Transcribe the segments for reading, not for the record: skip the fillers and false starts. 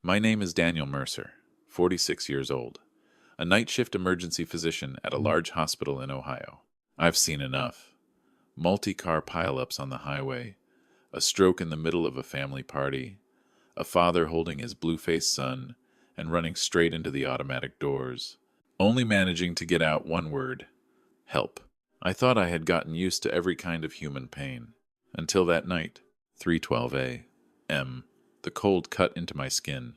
My name is Daniel Mercer, 46 years old, a night shift emergency physician at a large hospital in Ohio. I've seen enough. Multi-car pileups on the highway, a stroke in the middle of a family party, a father holding his blue-faced son and running straight into the automatic doors, only managing to get out one word: help. I thought I had gotten used to every kind of human pain, until that night, 3:12 a.m., the cold cut into my skin,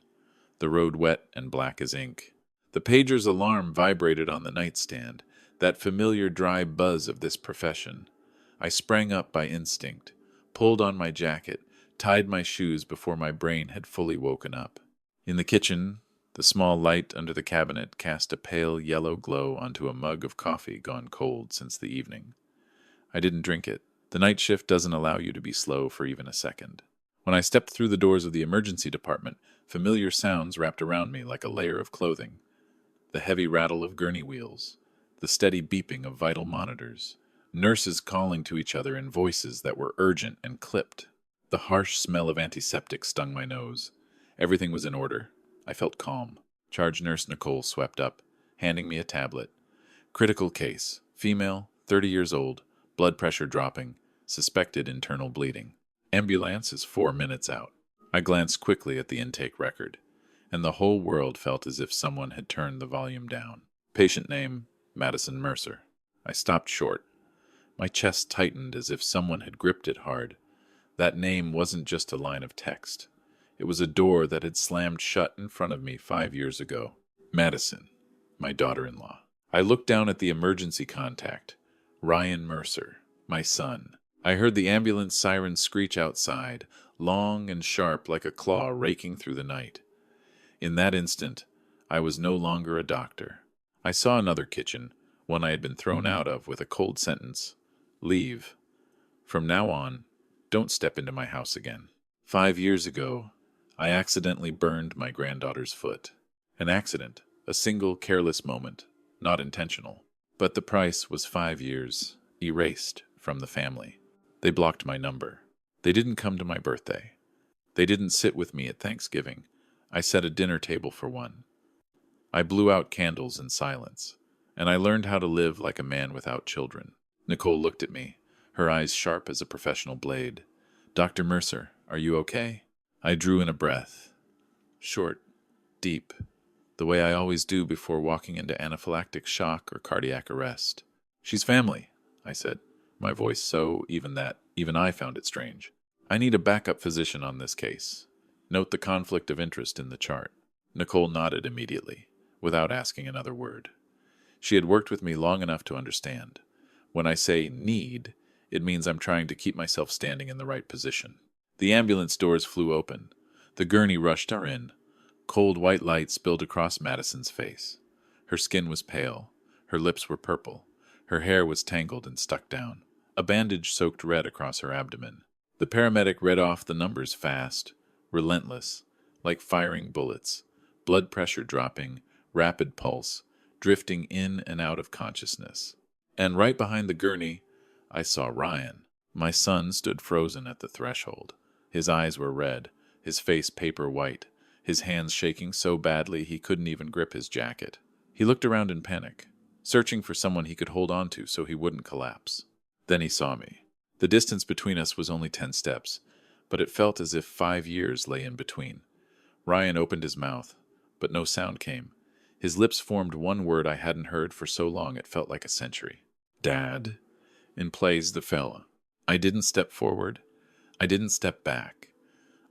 the road wet and black as ink. The pager's alarm vibrated on the nightstand, that familiar dry buzz of this profession. I sprang up by instinct, pulled on my jacket, tied my shoes before my brain had fully woken up. In the kitchen, the small light under the cabinet cast a pale yellow glow onto a mug of coffee gone cold since the evening. I didn't drink it. The night shift doesn't allow you to be slow for even a second. When I stepped through the doors of the emergency department, familiar sounds wrapped around me like a layer of clothing. The heavy rattle of gurney wheels, the steady beeping of vital monitors, nurses calling to each other in voices that were urgent and clipped. The harsh smell of antiseptic stung my nose. Everything was in order. I felt calm. Charge Nurse Nicole swept up, handing me a tablet. Critical case. Female, 30 years old, blood pressure dropping, suspected internal bleeding. Ambulance is 4 minutes out. I glanced quickly at the intake record, and the whole world felt as if someone had turned the volume down. Patient name, Madison Mercer. I stopped short. My chest tightened as if someone had gripped it hard. That name wasn't just a line of text. It was a door that had slammed shut in front of me 5 years ago. Madison, my daughter-in-law. I looked down at the emergency contact. Ryan Mercer, my son. I heard the ambulance siren screech outside, long and sharp like a claw raking through the night. In that instant, I was no longer a doctor. I saw another kitchen, one I had been thrown out of with a cold sentence. Leave. From now on, don't step into my house again. 5 years ago, I accidentally burned my granddaughter's foot. An accident, a single careless moment, not intentional. But the price was 5 years, erased from the family. They blocked my number. They didn't come to my birthday. They didn't sit with me at Thanksgiving. I set a dinner table for one. I blew out candles in silence, and I learned how to live like a man without children. Nicole looked at me, her eyes sharp as a professional blade. Dr. Mercer, are you okay? I drew in a breath. Short, deep, the way I always do before walking into anaphylactic shock or cardiac arrest. She's family, I said, my voice so even that even I found it strange. I need a backup physician on this case. Note the conflict of interest in the chart. Nicole nodded immediately, without asking another word. She had worked with me long enough to understand. When I say need, it means I'm trying to keep myself standing in the right position. The ambulance doors flew open. The gurney rushed her in. Cold white light spilled across Madison's face. Her skin was pale. Her lips were purple. Her hair was tangled and stuck down. A bandage soaked red across her abdomen. The paramedic read off the numbers fast, relentless, like firing bullets. Blood pressure dropping, rapid pulse, drifting in and out of consciousness. And right behind the gurney, I saw Ryan. My son stood frozen at the threshold. His eyes were red, his face paper white, his hands shaking so badly he couldn't even grip his jacket. He looked around in panic, searching for someone he could hold on to so he wouldn't collapse. Then he saw me. The distance between us was only 10 steps, but it felt as if 5 years lay in between. Ryan opened his mouth, but no sound came. His lips formed one word I hadn't heard for so long it felt like a century. Dad. In plays the fella. I didn't step forward. I didn't step back.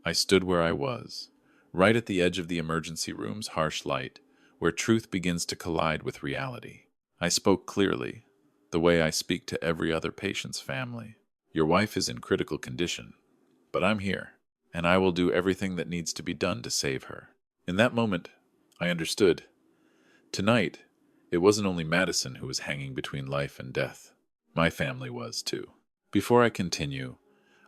I stood where I was, right at the edge of the emergency room's harsh light, where truth begins to collide with reality. I spoke clearly, the way I speak to every other patient's family. Your wife is in critical condition, but I'm here, and I will do everything that needs to be done to save her. In that moment, I understood. Tonight, it wasn't only Madison who was hanging between life and death. My family was, too. Before I continue,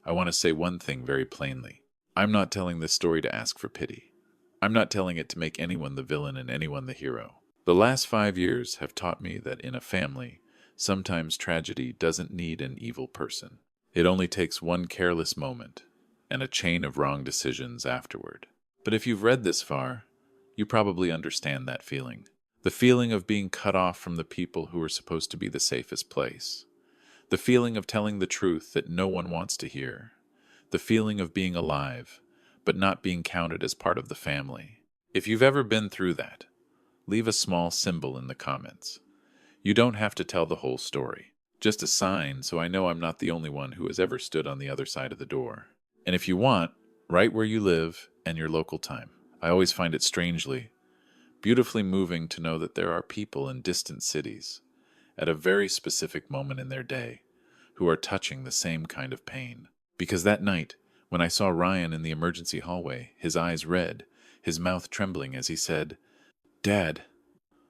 I want to say one thing very plainly. I'm not telling this story to ask for pity. I'm not telling it to make anyone the villain and anyone the hero. The last 5 years have taught me that in a family, sometimes tragedy doesn't need an evil person. It only takes one careless moment and a chain of wrong decisions afterward. But if you've read this far, you probably understand that feeling. The feeling of being cut off from the people who are supposed to be the safest place. The feeling of telling the truth that no one wants to hear. The feeling of being alive, but not being counted as part of the family. If you've ever been through that, leave a small symbol in the comments. You don't have to tell the whole story. Just a sign so I know I'm not the only one who has ever stood on the other side of the door. And if you want, write where you live and your local time. I always find it strangely, beautifully moving to know that there are people in distant cities, at a very specific moment in their day, who are touching the same kind of pain. Because that night, when I saw Ryan in the emergency hallway, his eyes red, his mouth trembling as he said, "Dad,"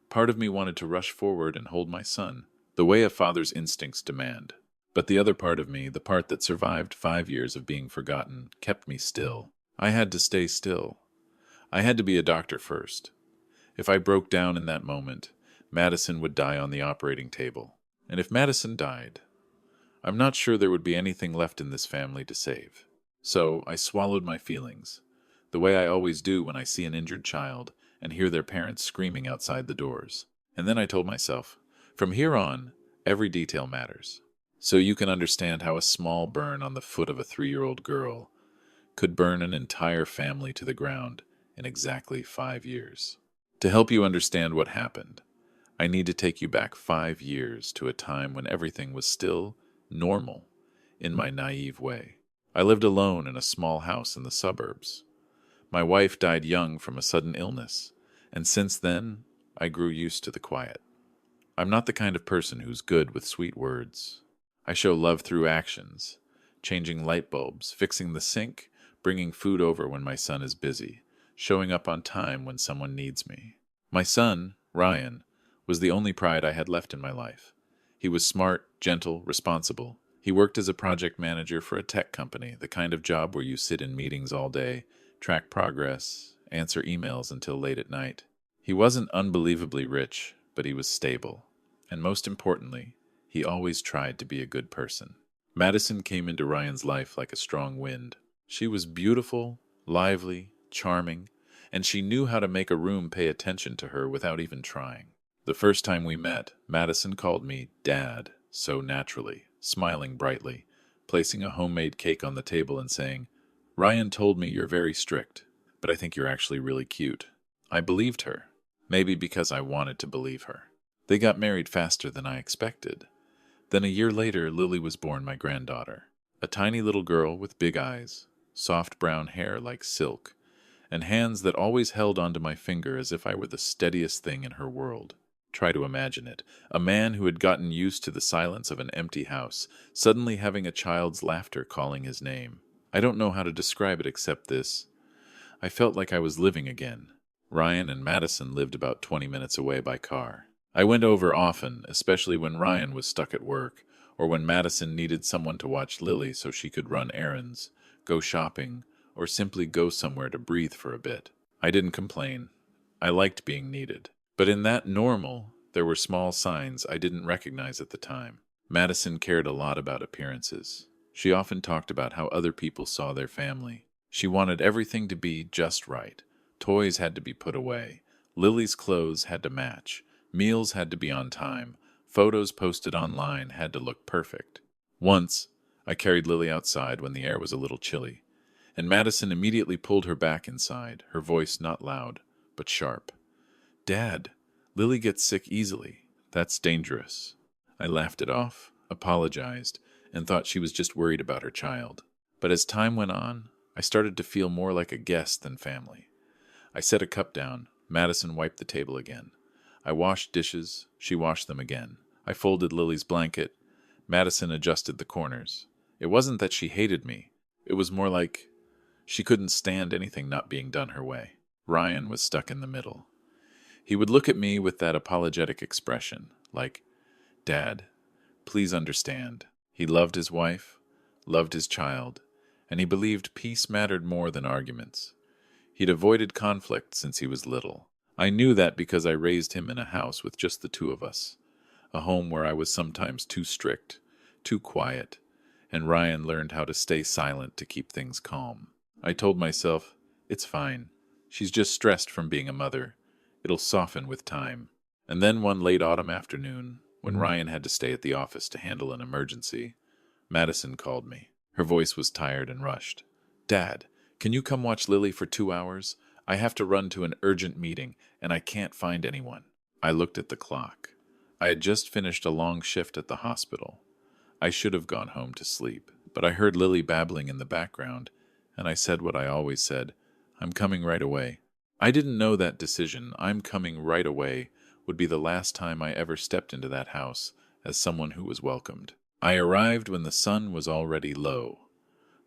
part of me wanted to rush forward and hold my son, the way a father's instincts demand. But the other part of me, the part that survived 5 years of being forgotten, kept me still. I had to stay still. I had to be a doctor first. If I broke down in that moment, Madison would die on the operating table. And if Madison died, I'm not sure there would be anything left in this family to save. So I swallowed my feelings, the way I always do when I see an injured child and hear their parents screaming outside the doors. And then I told myself, from here on, every detail matters. So you can understand how a small burn on the foot of a 3-year-old girl could burn an entire family to the ground in exactly 5 years. To help you understand what happened, I need to take you back 5 years to a time when everything was still normal in my naive way. I lived alone in a small house in the suburbs. My wife died young from a sudden illness, and since then, I grew used to the quiet. I'm not the kind of person who's good with sweet words. I show love through actions, changing light bulbs, fixing the sink, bringing food over when my son is busy, showing up on time when someone needs me. My son, Ryan, was the only pride I had left in my life. He was smart, gentle, responsible. He worked as a project manager for a tech company, the kind of job where you sit in meetings all day, track progress, answer emails until late at night. He wasn't unbelievably rich, but he was stable. And most importantly, he always tried to be a good person. Madison came into Ryan's life like a strong wind. She was beautiful, lively, charming, and she knew how to make a room pay attention to her without even trying. The first time we met, Madison called me Dad so naturally, smiling brightly, placing a homemade cake on the table and saying, "Ryan told me you're very strict, but I think you're actually really cute." I believed her, maybe because I wanted to believe her. They got married faster than I expected. Then a year later, Lily was born, my granddaughter. A tiny little girl with big eyes, soft brown hair like silk, and hands that always held onto my finger as if I were the steadiest thing in her world. Try to imagine it. A man who had gotten used to the silence of an empty house, suddenly having a child's laughter calling his name. I don't know how to describe it except this. I felt like I was living again. Ryan and Madison lived about 20 minutes away by car. I went over often, especially when Ryan was stuck at work, or when Madison needed someone to watch Lily so she could run errands, go shopping, or simply go somewhere to breathe for a bit. I didn't complain. I liked being needed. But in that normal, there were small signs I didn't recognize at the time. Madison cared a lot about appearances. She often talked about how other people saw their family. She wanted everything to be just right. Toys had to be put away. Lily's clothes had to match. Meals had to be on time. Photos posted online had to look perfect. Once, I carried Lily outside when the air was a little chilly, and Madison immediately pulled her back inside, her voice not loud, but sharp. "Dad, Lily gets sick easily. That's dangerous." I laughed it off, apologized, and thought she was just worried about her child. But as time went on, I started to feel more like a guest than family. I set a cup down. Madison wiped the table again. I washed dishes. She washed them again. I folded Lily's blanket. Madison adjusted the corners. It wasn't that she hated me. It was more like she couldn't stand anything not being done her way. Ryan was stuck in the middle. He would look at me with that apologetic expression, like, "Dad, please understand." He loved his wife, loved his child, and he believed peace mattered more than arguments. He'd avoided conflict since he was little. I knew that because I raised him in a house with just the two of us, a home where I was sometimes too strict, too quiet, and Ryan learned how to stay silent to keep things calm. I told myself, it's fine. She's just stressed from being a mother. It'll soften with time. And then one late autumn afternoon, when Ryan had to stay at the office to handle an emergency, Madison called me. Her voice was tired and rushed. "Dad, can you come watch Lily for 2 hours? I have to run to an urgent meeting, and I can't find anyone." I looked at the clock. I had just finished a long shift at the hospital. I should have gone home to sleep, but I heard Lily babbling in the background, and I said what I always said, "I'm coming right away." I didn't know that decision, "I'm coming right away," would be the last time I ever stepped into that house as someone who was welcomed. I arrived when the sun was already low,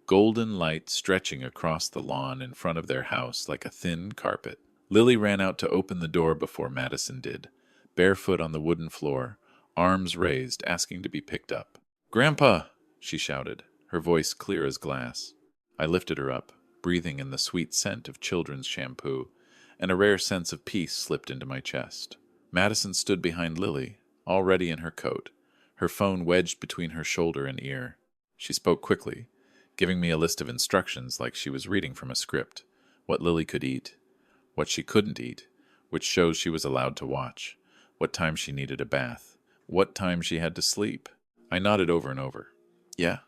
golden light stretching across the lawn in front of their house like a thin carpet. Lily ran out to open the door before Madison did, barefoot on the wooden floor, arms raised, asking to be picked up. "Grandpa!" she shouted, her voice clear as glass. I lifted her up, breathing in the sweet scent of children's shampoo, and a rare sense of peace slipped into my chest. Madison stood behind Lily, already in her coat, her phone wedged between her shoulder and ear. She spoke quickly, giving me a list of instructions like she was reading from a script, what Lily could eat, what she couldn't eat, which shows she was allowed to watch, what time she needed a bath, what time she had to sleep. I nodded over and over. "Yeah,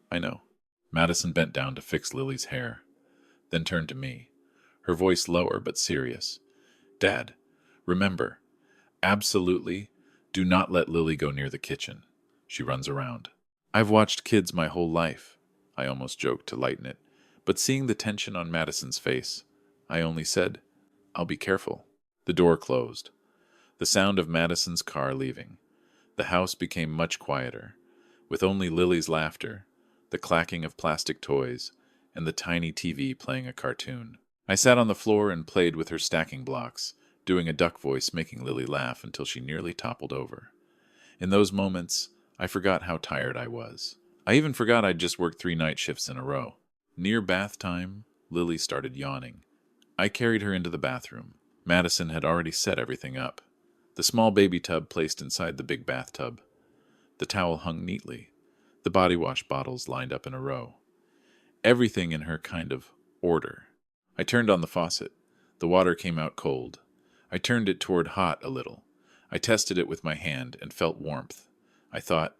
I know." Madison bent down to fix Lily's hair, then turned to me, her voice lower but serious. "Dad, remember, absolutely do not let Lily go near the kitchen. She runs around. I've watched kids my whole life," I almost joked to lighten it, but seeing the tension on Madison's face, I only said, "I'll be careful." The door closed. The sound of Madison's car leaving. The house became much quieter, with only Lily's laughter, the clacking of plastic toys, and the tiny TV playing a cartoon. I sat on the floor and played with her stacking blocks, doing a duck voice making Lily laugh until she nearly toppled over. In those moments, I forgot how tired I was. I even forgot I'd just worked 3 night shifts in a row. Near bath time, Lily started yawning. I carried her into the bathroom. Madison had already set everything up. The small baby tub placed inside the big bathtub. The towel hung neatly. The body wash bottles lined up in a row. Everything in her kind of order. I turned on the faucet. The water came out cold. I turned it toward hot a little. I tested it with my hand and felt warmth. I thought,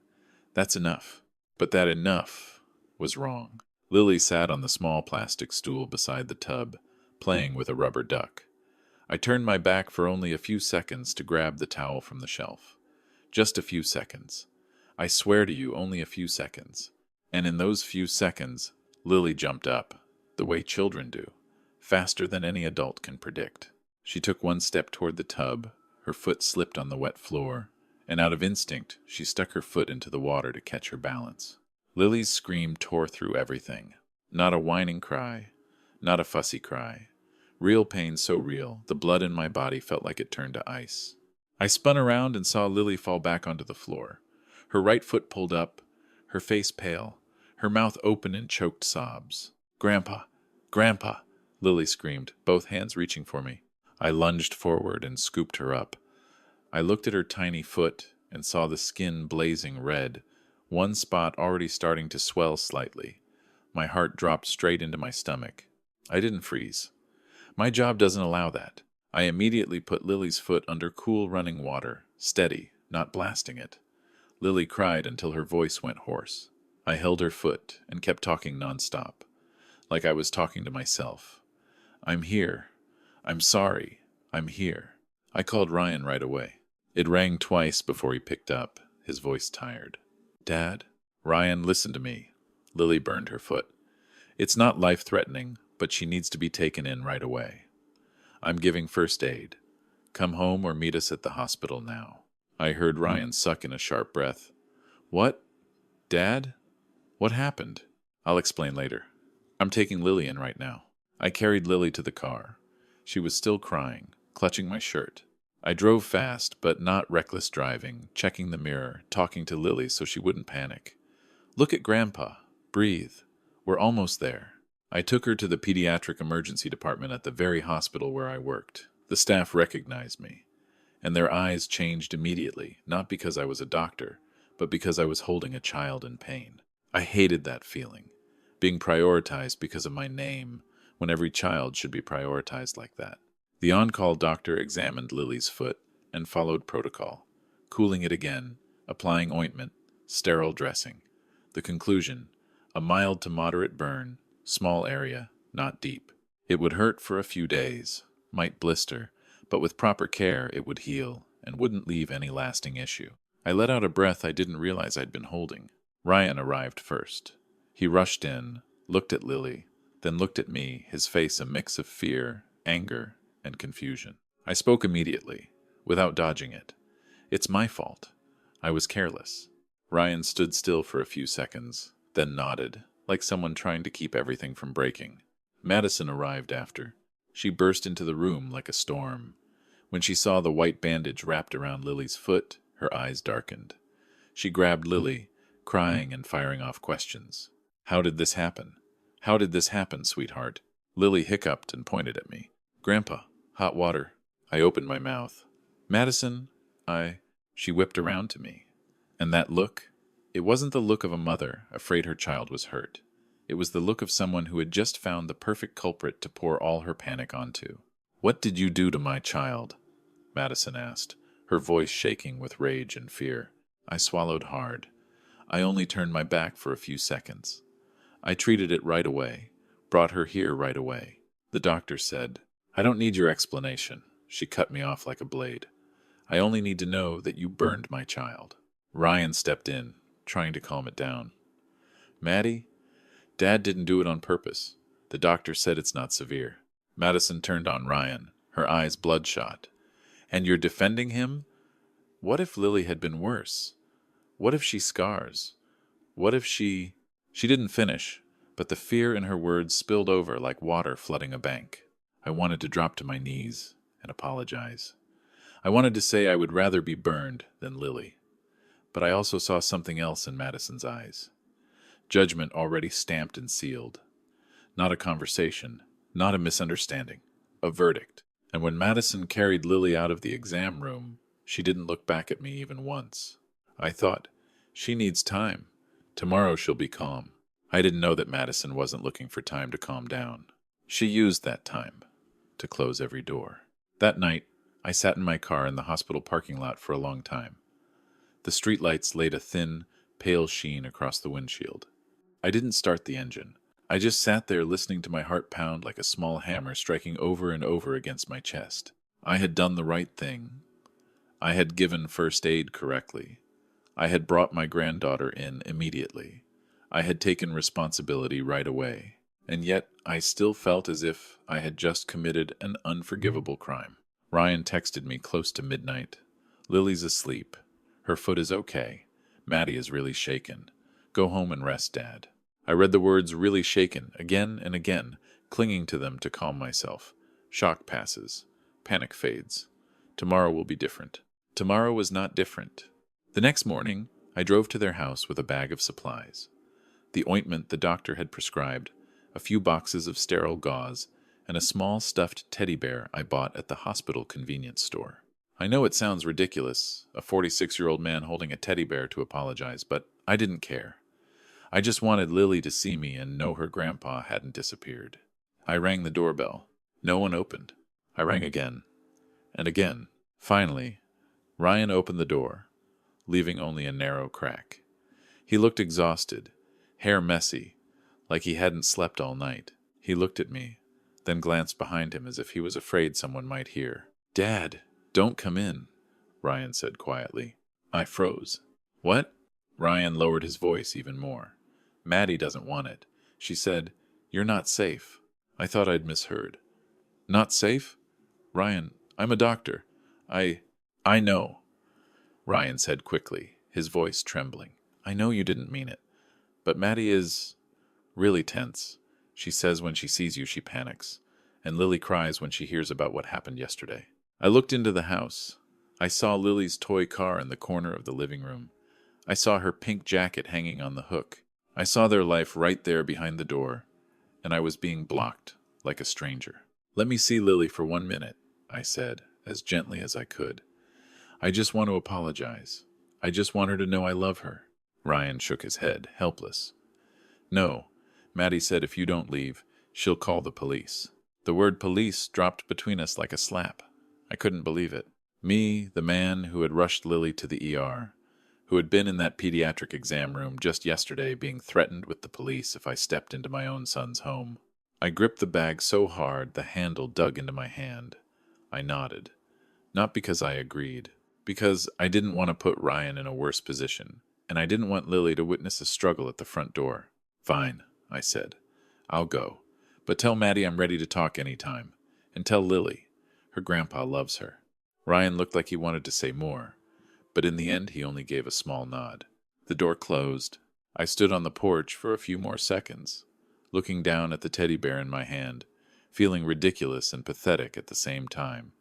that's enough. But that enough was wrong. Lily sat on the small plastic stool beside the tub, playing with a rubber duck. I turned my back for only a few seconds to grab the towel from the shelf. Just a few seconds. I swear to you, only a few seconds. And in those few seconds, Lily jumped up, the way children do, faster than any adult can predict. She took one step toward the tub, her foot slipped on the wet floor, and out of instinct, she stuck her foot into the water to catch her balance. Lily's scream tore through everything. Not a whining cry, not a fussy cry. Real pain so real, the blood in my body felt like it turned to ice. I spun around and saw Lily fall back onto the floor. Her right foot pulled up, her face pale, her mouth open in choked sobs. "Grandpa! Grandpa!" Lily screamed, both hands reaching for me. I lunged forward and scooped her up. I looked at her tiny foot and saw the skin blazing red, one spot already starting to swell slightly. My heart dropped straight into my stomach. I didn't freeze. My job doesn't allow that. I immediately put Lily's foot under cool running water, steady, not blasting it. Lily cried until her voice went hoarse. I held her foot and kept talking nonstop, like I was talking to myself. "I'm here. I'm sorry. I'm here." I called Ryan right away. It rang twice before he picked up, his voice tired. "Dad?" "Ryan, listen to me." Lily burned her foot. "It's not life-threatening, but she needs to be taken in right away. I'm giving first aid. Come home or meet us at the hospital now." I heard Ryan suck in a sharp breath. "What? Dad? What happened?" "I'll explain later. I'm taking Lily in right now." I carried Lily to the car. She was still crying, clutching my shirt. I drove fast, but not reckless driving, checking the mirror, talking to Lily so she wouldn't panic. "Look at Grandpa. Breathe. We're almost there." I took her to the pediatric emergency department at the very hospital where I worked. The staff recognized me, and their eyes changed immediately, not because I was a doctor, but because I was holding a child in pain. I hated that feeling, being prioritized because of my name, when every child should be prioritized like that. The on-call doctor examined Lily's foot and followed protocol, cooling it again, applying ointment, sterile dressing. The conclusion: a mild to moderate burn, small area, not deep. It would hurt for a few days, might blister, but with proper care it would heal and wouldn't leave any lasting issue. I let out a breath I didn't realize I'd been holding. Ryan arrived first. He rushed in, looked at Lily, then looked at me, his face a mix of fear, anger, and confusion. I spoke immediately, without dodging it. It's my fault. I was careless. Ryan stood still for a few seconds, then nodded, like someone trying to keep everything from breaking. Madison arrived after. She burst into the room like a storm. When she saw the white bandage wrapped around Lily's foot, her eyes darkened. She grabbed Lily, crying and firing off questions. How did this happen? How did this happen, sweetheart? Lily hiccuped and pointed at me. Grandpa, hot water. I opened my mouth. Madison, She whipped around to me. And that look? It wasn't the look of a mother afraid her child was hurt. It was the look of someone who had just found the perfect culprit to pour all her panic onto. What did you do to my child? Madison asked, her voice shaking with rage and fear. I swallowed hard. I only turned my back for a few seconds. I treated it right away, brought her here right away. The doctor said, I don't need your explanation. She cut me off like a blade. I only need to know that you burned my child. Ryan stepped in, trying to calm it down. Maddie, Dad didn't do it on purpose. The doctor said it's not severe. Madison turned on Ryan, her eyes bloodshot. And you're defending him? What if Lily had been worse? What if she scars? What if she... She didn't finish, but the fear in her words spilled over like water flooding a bank. I wanted to drop to my knees and apologize. I wanted to say I would rather be burned than Lily. But I also saw something else in Madison's eyes. Judgment already stamped and sealed. Not a conversation, not a misunderstanding, a verdict. And when Madison carried Lily out of the exam room, she didn't look back at me even once. I thought, she needs time. Tomorrow she'll be calm. I didn't know that Madison wasn't looking for time to calm down. She used that time to close every door. That night, I sat in my car in the hospital parking lot for a long time. The streetlights laid a thin, pale sheen across the windshield. I didn't start the engine. I just sat there listening to my heart pound like a small hammer striking over and over against my chest. I had done the right thing. I had given first aid correctly. I had brought my granddaughter in immediately. I had taken responsibility right away. And yet I still felt as if I had just committed an unforgivable crime. Ryan texted me close to midnight. Lily's asleep. Her foot is okay. Maddie is really shaken. Go home and rest, Dad. I read the words really shaken again and again, clinging to them to calm myself. Shock passes. Panic fades. Tomorrow will be different. Tomorrow was not different. The next morning, I drove to their house with a bag of supplies. The ointment the doctor had prescribed, a few boxes of sterile gauze, and a small stuffed teddy bear I bought at the hospital convenience store. I know it sounds ridiculous, a 46-year-old man holding a teddy bear to apologize, but I didn't care. I just wanted Lily to see me and know her grandpa hadn't disappeared. I rang the doorbell. No one opened. I rang again. And again. Finally, Ryan opened the door, leaving only a narrow crack. He looked exhausted, hair messy, like he hadn't slept all night. He looked at me, then glanced behind him as if he was afraid someone might hear. Dad, don't come in, Ryan said quietly. I froze. What? Ryan lowered his voice even more. Maddie doesn't want it. She said, You're not safe. I thought I'd misheard. Not safe? Ryan, I'm a doctor. I know, Ryan said quickly, his voice trembling. I know you didn't mean it. But Maddie is really tense. She says when she sees you, she panics. And Lily cries when she hears about what happened yesterday. I looked into the house. I saw Lily's toy car in the corner of the living room. I saw her pink jacket hanging on the hook. I saw their life right there behind the door, and I was being blocked like a stranger. Let me see Lily for 1 minute, I said, as gently as I could. I just want to apologize. I just want her to know I love her. Ryan shook his head, helpless. No, Maddie said if you don't leave, She'll call the police. The word police dropped between us like a slap. I couldn't believe it. Me, the man who had rushed Lily to the ER, who had been in that pediatric exam room just yesterday being threatened with the police if I stepped into my own son's home. I gripped the bag so hard the handle dug into my hand. I nodded. Not because I agreed, because I didn't want to put Ryan in a worse position, and I didn't want Lily to witness a struggle at the front door. Fine, I said. I'll go. But tell Maddie I'm ready to talk any time. And tell Lily. Her grandpa loves her. Ryan looked like he wanted to say more, but in the end he only gave a small nod. The door closed. I stood on the porch for a few more seconds, looking down at the teddy bear in my hand, feeling ridiculous and pathetic at the same time.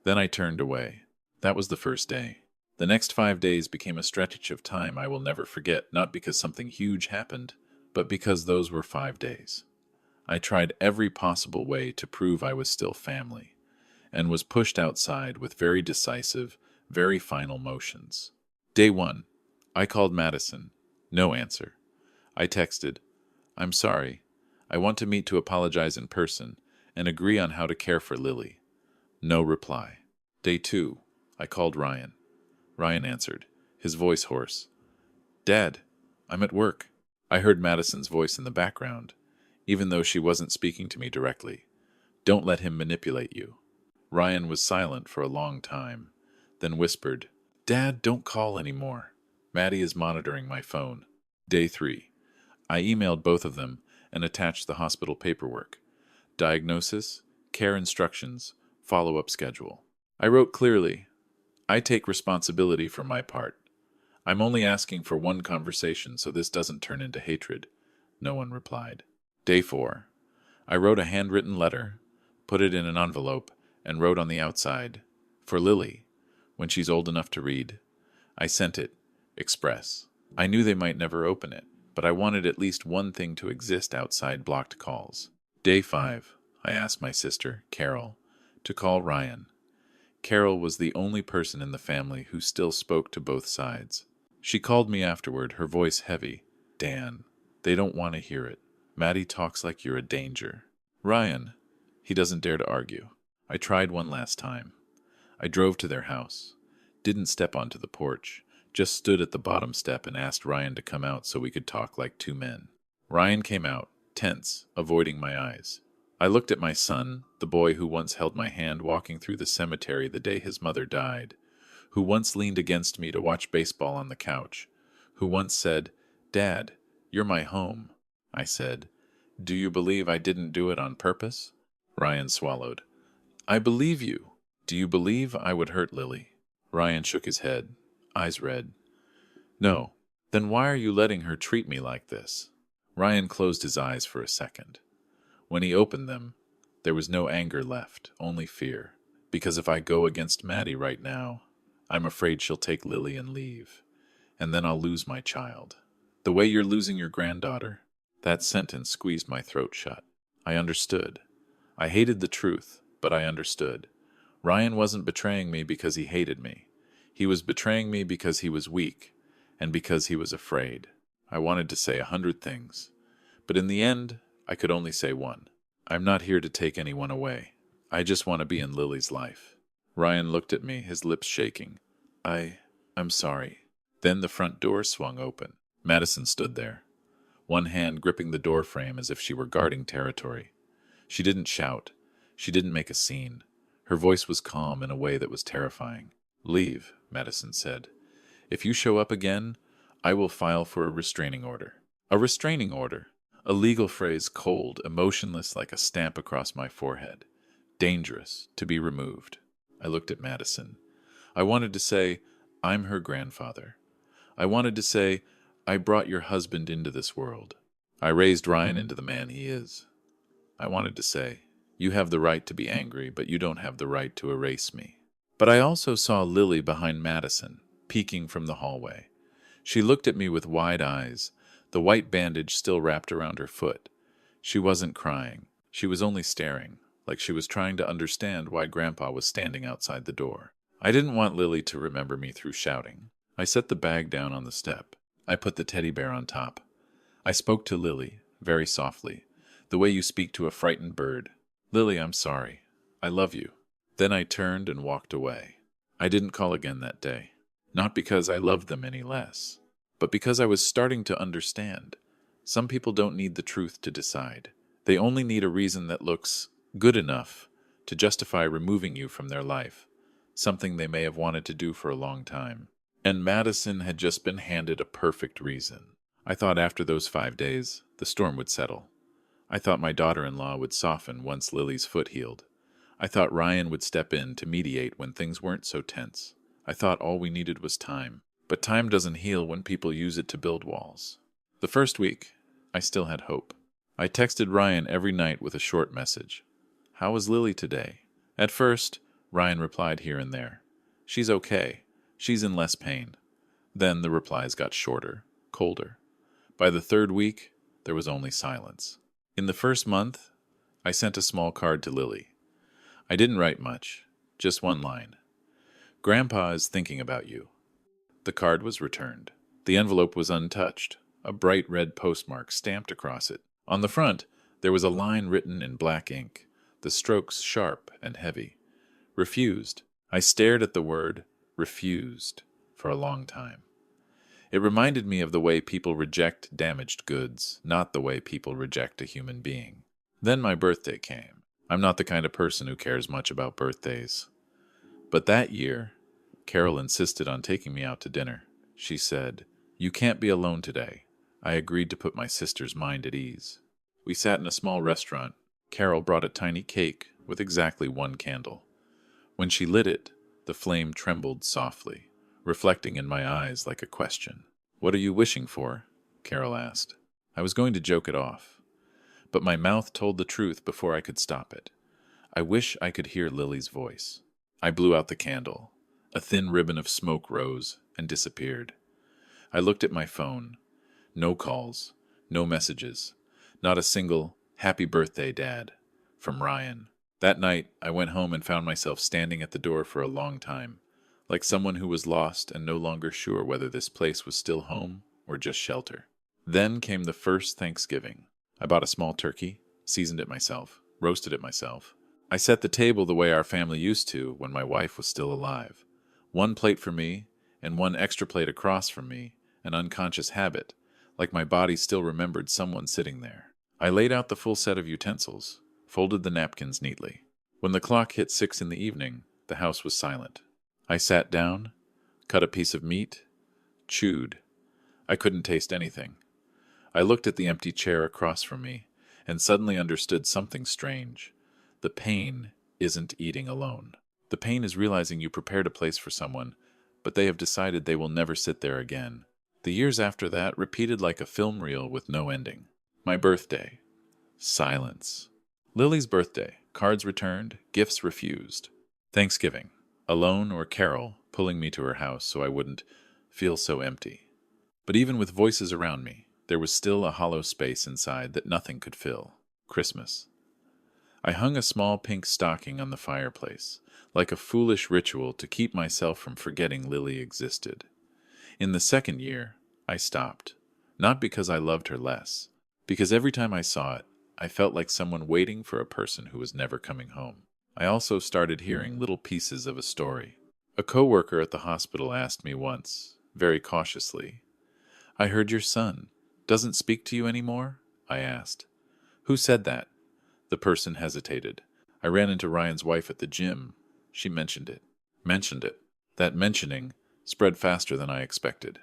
Then I turned away. That was the first day. The next 5 days became a stretch of time I will never forget, not because something huge happened, but because those were 5 days. I tried every possible way to prove I was still family, and was pushed outside with very decisive, very final motions. Day 1. I called Madison. No answer. I texted, I'm sorry. I want to meet to apologize in person and agree on how to care for Lily. No reply. Day 2. I called Ryan. Ryan answered, his voice hoarse. Dad, I'm at work. I heard Madison's voice in the background, even though she wasn't speaking to me directly. Don't let him manipulate you. Ryan was silent for a long time, then whispered, Dad, don't call anymore. Maddie is monitoring my phone. Day 3. I emailed both of them and attached the hospital paperwork. Diagnosis, care instructions, follow-up schedule. I wrote clearly, I take responsibility for my part. I'm only asking for one conversation so this doesn't turn into hatred. No one replied. Day 4. I wrote a handwritten letter, put it in an envelope, and wrote on the outside, for Lily, when she's old enough to read. I sent it, express. I knew they might never open it, but I wanted at least one thing to exist outside blocked calls. Day 5. I asked my sister, Carol, to call Ryan. Carol was the only person in the family who still spoke to both sides. She called me afterward, her voice heavy. Dan, they don't want to hear it. Maddie talks like you're a danger. Ryan, he doesn't dare to argue. I tried one last time. I drove to their house. Didn't step onto the porch. Just stood at the bottom step and asked Ryan to come out so we could talk like two men. Ryan came out, tense, avoiding my eyes. I looked at my son, the boy who once held my hand walking through the cemetery the day his mother died, who once leaned against me to watch baseball on the couch, who once said, Dad, you're my home. I said, Do you believe I didn't do it on purpose? Ryan swallowed. I believe you. Do you believe I would hurt Lily? Ryan shook his head, eyes red. No. Then why are you letting her treat me like this? Ryan closed his eyes for a second. When he opened them, there was no anger left, only fear. Because if I go against Maddie right now, I'm afraid she'll take Lily and leave. And then I'll lose my child. The way you're losing your granddaughter. That sentence squeezed my throat shut. I understood. I hated the truth, but I understood. Ryan wasn't betraying me because he hated me. He was betraying me because he was weak, and because he was afraid. I wanted to say 100 things, but in the end, I could only say one. I'm not here to take anyone away. I just want to be in Lily's life. Ryan looked at me, his lips shaking. I'm sorry. Then the front door swung open. Madison stood there, one hand gripping the door frame as if she were guarding territory. She didn't shout. She didn't make a scene. Her voice was calm in a way that was terrifying. Leave, Madison said. If you show up again, I will file for a restraining order. A restraining order. A legal phrase cold, emotionless like a stamp across my forehead. Dangerous, to be removed. I looked at Madison. I wanted to say, I'm her grandfather. I wanted to say, I brought your husband into this world. I raised Ryan into the man he is. I wanted to say, you have the right to be angry, but you don't have the right to erase me. But I also saw Lily behind Madison, peeking from the hallway. She looked at me with wide eyes, the white bandage still wrapped around her foot. She wasn't crying. She was only staring, like she was trying to understand why Grandpa was standing outside the door. I didn't want Lily to remember me through shouting. I set the bag down on the step. I put the teddy bear on top. I spoke to Lily, very softly, The way you speak to a frightened bird. Lily, I'm sorry. I love you. Then I turned and walked away. I didn't call again that day. Not because I loved them any less, but because I was starting to understand. Some people don't need the truth to decide. They only need a reason that looks good enough to justify removing you from their life, something they may have wanted to do for a long time. And Madison had just been handed a perfect reason. I thought after those 5 days, the storm would settle. I thought my daughter-in-law would soften once Lily's foot healed. I thought Ryan would step in to mediate when things weren't so tense. I thought all we needed was time. But time doesn't heal when people use it to build walls. The first week, I still had hope. I texted Ryan every night with a short message. How was Lily today? At first, Ryan replied here and there. She's okay. She's in less pain. Then the replies got shorter, colder. By the third week, there was only silence. In the first month, I sent a small card to Lily. I didn't write much, just one line. Grandpa is thinking about you. The card was returned. The envelope was untouched, a bright red postmark stamped across it. On the front, there was a line written in black ink, the strokes sharp and heavy. Refused. I stared at the word refused for a long time. It reminded me of the way people reject damaged goods, not the way people reject a human being. Then my birthday came. I'm not the kind of person who cares much about birthdays. But that year, Carol insisted on taking me out to dinner. She said, "You can't be alone today." I agreed to put my sister's mind at ease. We sat in a small restaurant. Carol brought a tiny cake with exactly one candle. When she lit it, the flame trembled softly, reflecting in my eyes like a question. "What are you wishing for?" Carol asked. I was going to joke it off, but my mouth told the truth before I could stop it. I wish I could hear Lily's voice. I blew out the candle. A thin ribbon of smoke rose and disappeared. I looked at my phone. No calls, no messages, not a single "Happy birthday, Dad" from Ryan. That night, I went home and found myself standing at the door for a long time, like someone who was lost and no longer sure whether this place was still home or just shelter. Then came the first Thanksgiving. I bought a small turkey, seasoned it myself, roasted it myself. I set the table the way our family used to when my wife was still alive. One plate for me, and one extra plate across from me, an unconscious habit, like my body still remembered someone sitting there. I laid out the full set of utensils, folded the napkins neatly. When the clock hit 6 in the evening, the house was silent. I sat down, cut a piece of meat, chewed. I couldn't taste anything. I looked at the empty chair across from me, and suddenly understood something strange. The pain isn't eating alone. The pain is realizing you prepared a place for someone, but they have decided they will never sit there again. The years after that repeated like a film reel with no ending. My birthday. Silence. Lily's birthday. Cards returned, gifts refused. Thanksgiving. Alone or Carol pulling me to her house so I wouldn't feel so empty. But even with voices around me, there was still a hollow space inside that nothing could fill. Christmas. I hung a small pink stocking on the fireplace, like a foolish ritual to keep myself from forgetting Lily existed. In the second year, I stopped. Not because I loved her less, because every time I saw it, I felt like someone waiting for a person who was never coming home. I also started hearing little pieces of a story. A coworker at the hospital asked me once, very cautiously, "I heard your son doesn't speak to you anymore?" I asked. "Who said that?" The person hesitated. I ran into Ryan's wife at the gym. She mentioned it. That mentioning spread faster than I expected.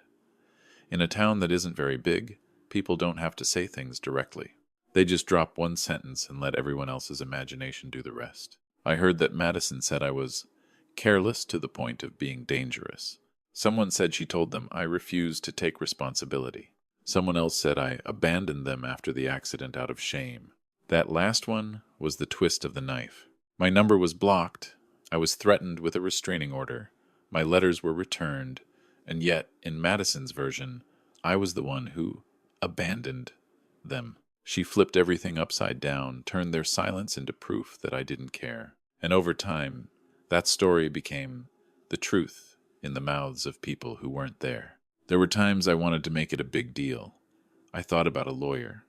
In a town that isn't very big, people don't have to say things directly. They just drop one sentence and let everyone else's imagination do the rest. I heard that Madison said I was careless to the point of being dangerous. Someone said she told them I refused to take responsibility. Someone else said I abandoned them after the accident out of shame. That last one was the twist of the knife. My number was blocked. I was threatened with a restraining order. My letters were returned. And yet, in Madison's version, I was the one who abandoned them. She flipped everything upside down, turned their silence into proof that I didn't care. And over time, that story became the truth in the mouths of people who weren't there. There were times I wanted to make it a big deal. I thought about a lawyer.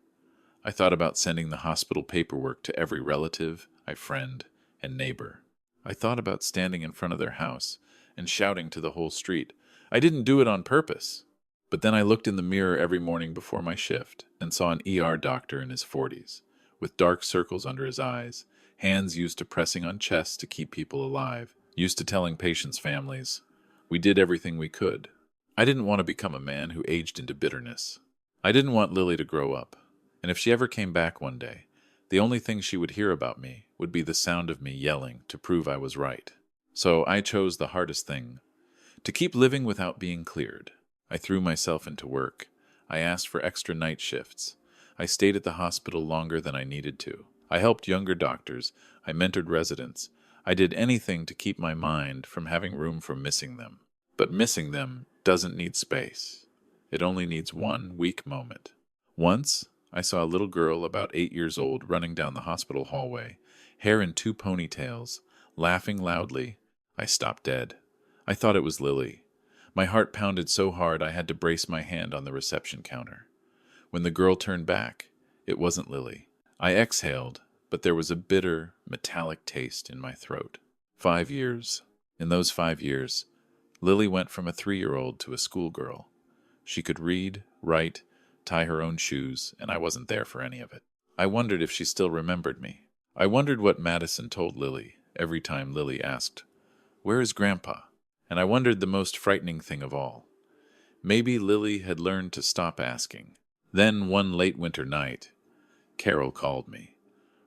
I thought about sending the hospital paperwork to every relative, friend, and neighbor. I thought about standing in front of their house and shouting to the whole street. I didn't do it on purpose. But then I looked in the mirror every morning before my shift and saw an ER doctor in his 40s, with dark circles under his eyes, hands used to pressing on chests to keep people alive, used to telling patients' families, "We did everything we could." I didn't want to become a man who aged into bitterness. I didn't want Lily to grow up, and if she ever came back one day, the only thing she would hear about me would be the sound of me yelling to prove I was right. So I chose the hardest thing, to keep living without being cleared. I threw myself into work. I asked for extra night shifts. I stayed at the hospital longer than I needed to. I helped younger doctors. I mentored residents. I did anything to keep my mind from having room for missing them. But missing them doesn't need space. It only needs one weak moment. Once, I saw a little girl about 8 years old running down the hospital hallway, hair in 2 ponytails, laughing loudly. I stopped dead. I thought it was Lily. My heart pounded so hard I had to brace my hand on the reception counter. When the girl turned back, it wasn't Lily. I exhaled, but there was a bitter, metallic taste in my throat. 5 years. In those 5 years, Lily went from a 3-year-old to a schoolgirl. She could read, write, tie her own shoes, and I wasn't there for any of it. I wondered if she still remembered me. I wondered what Madison told Lily every time Lily asked, "Where is Grandpa?" And I wondered the most frightening thing of all. Maybe Lily had learned to stop asking. Then one late winter night, Carol called me.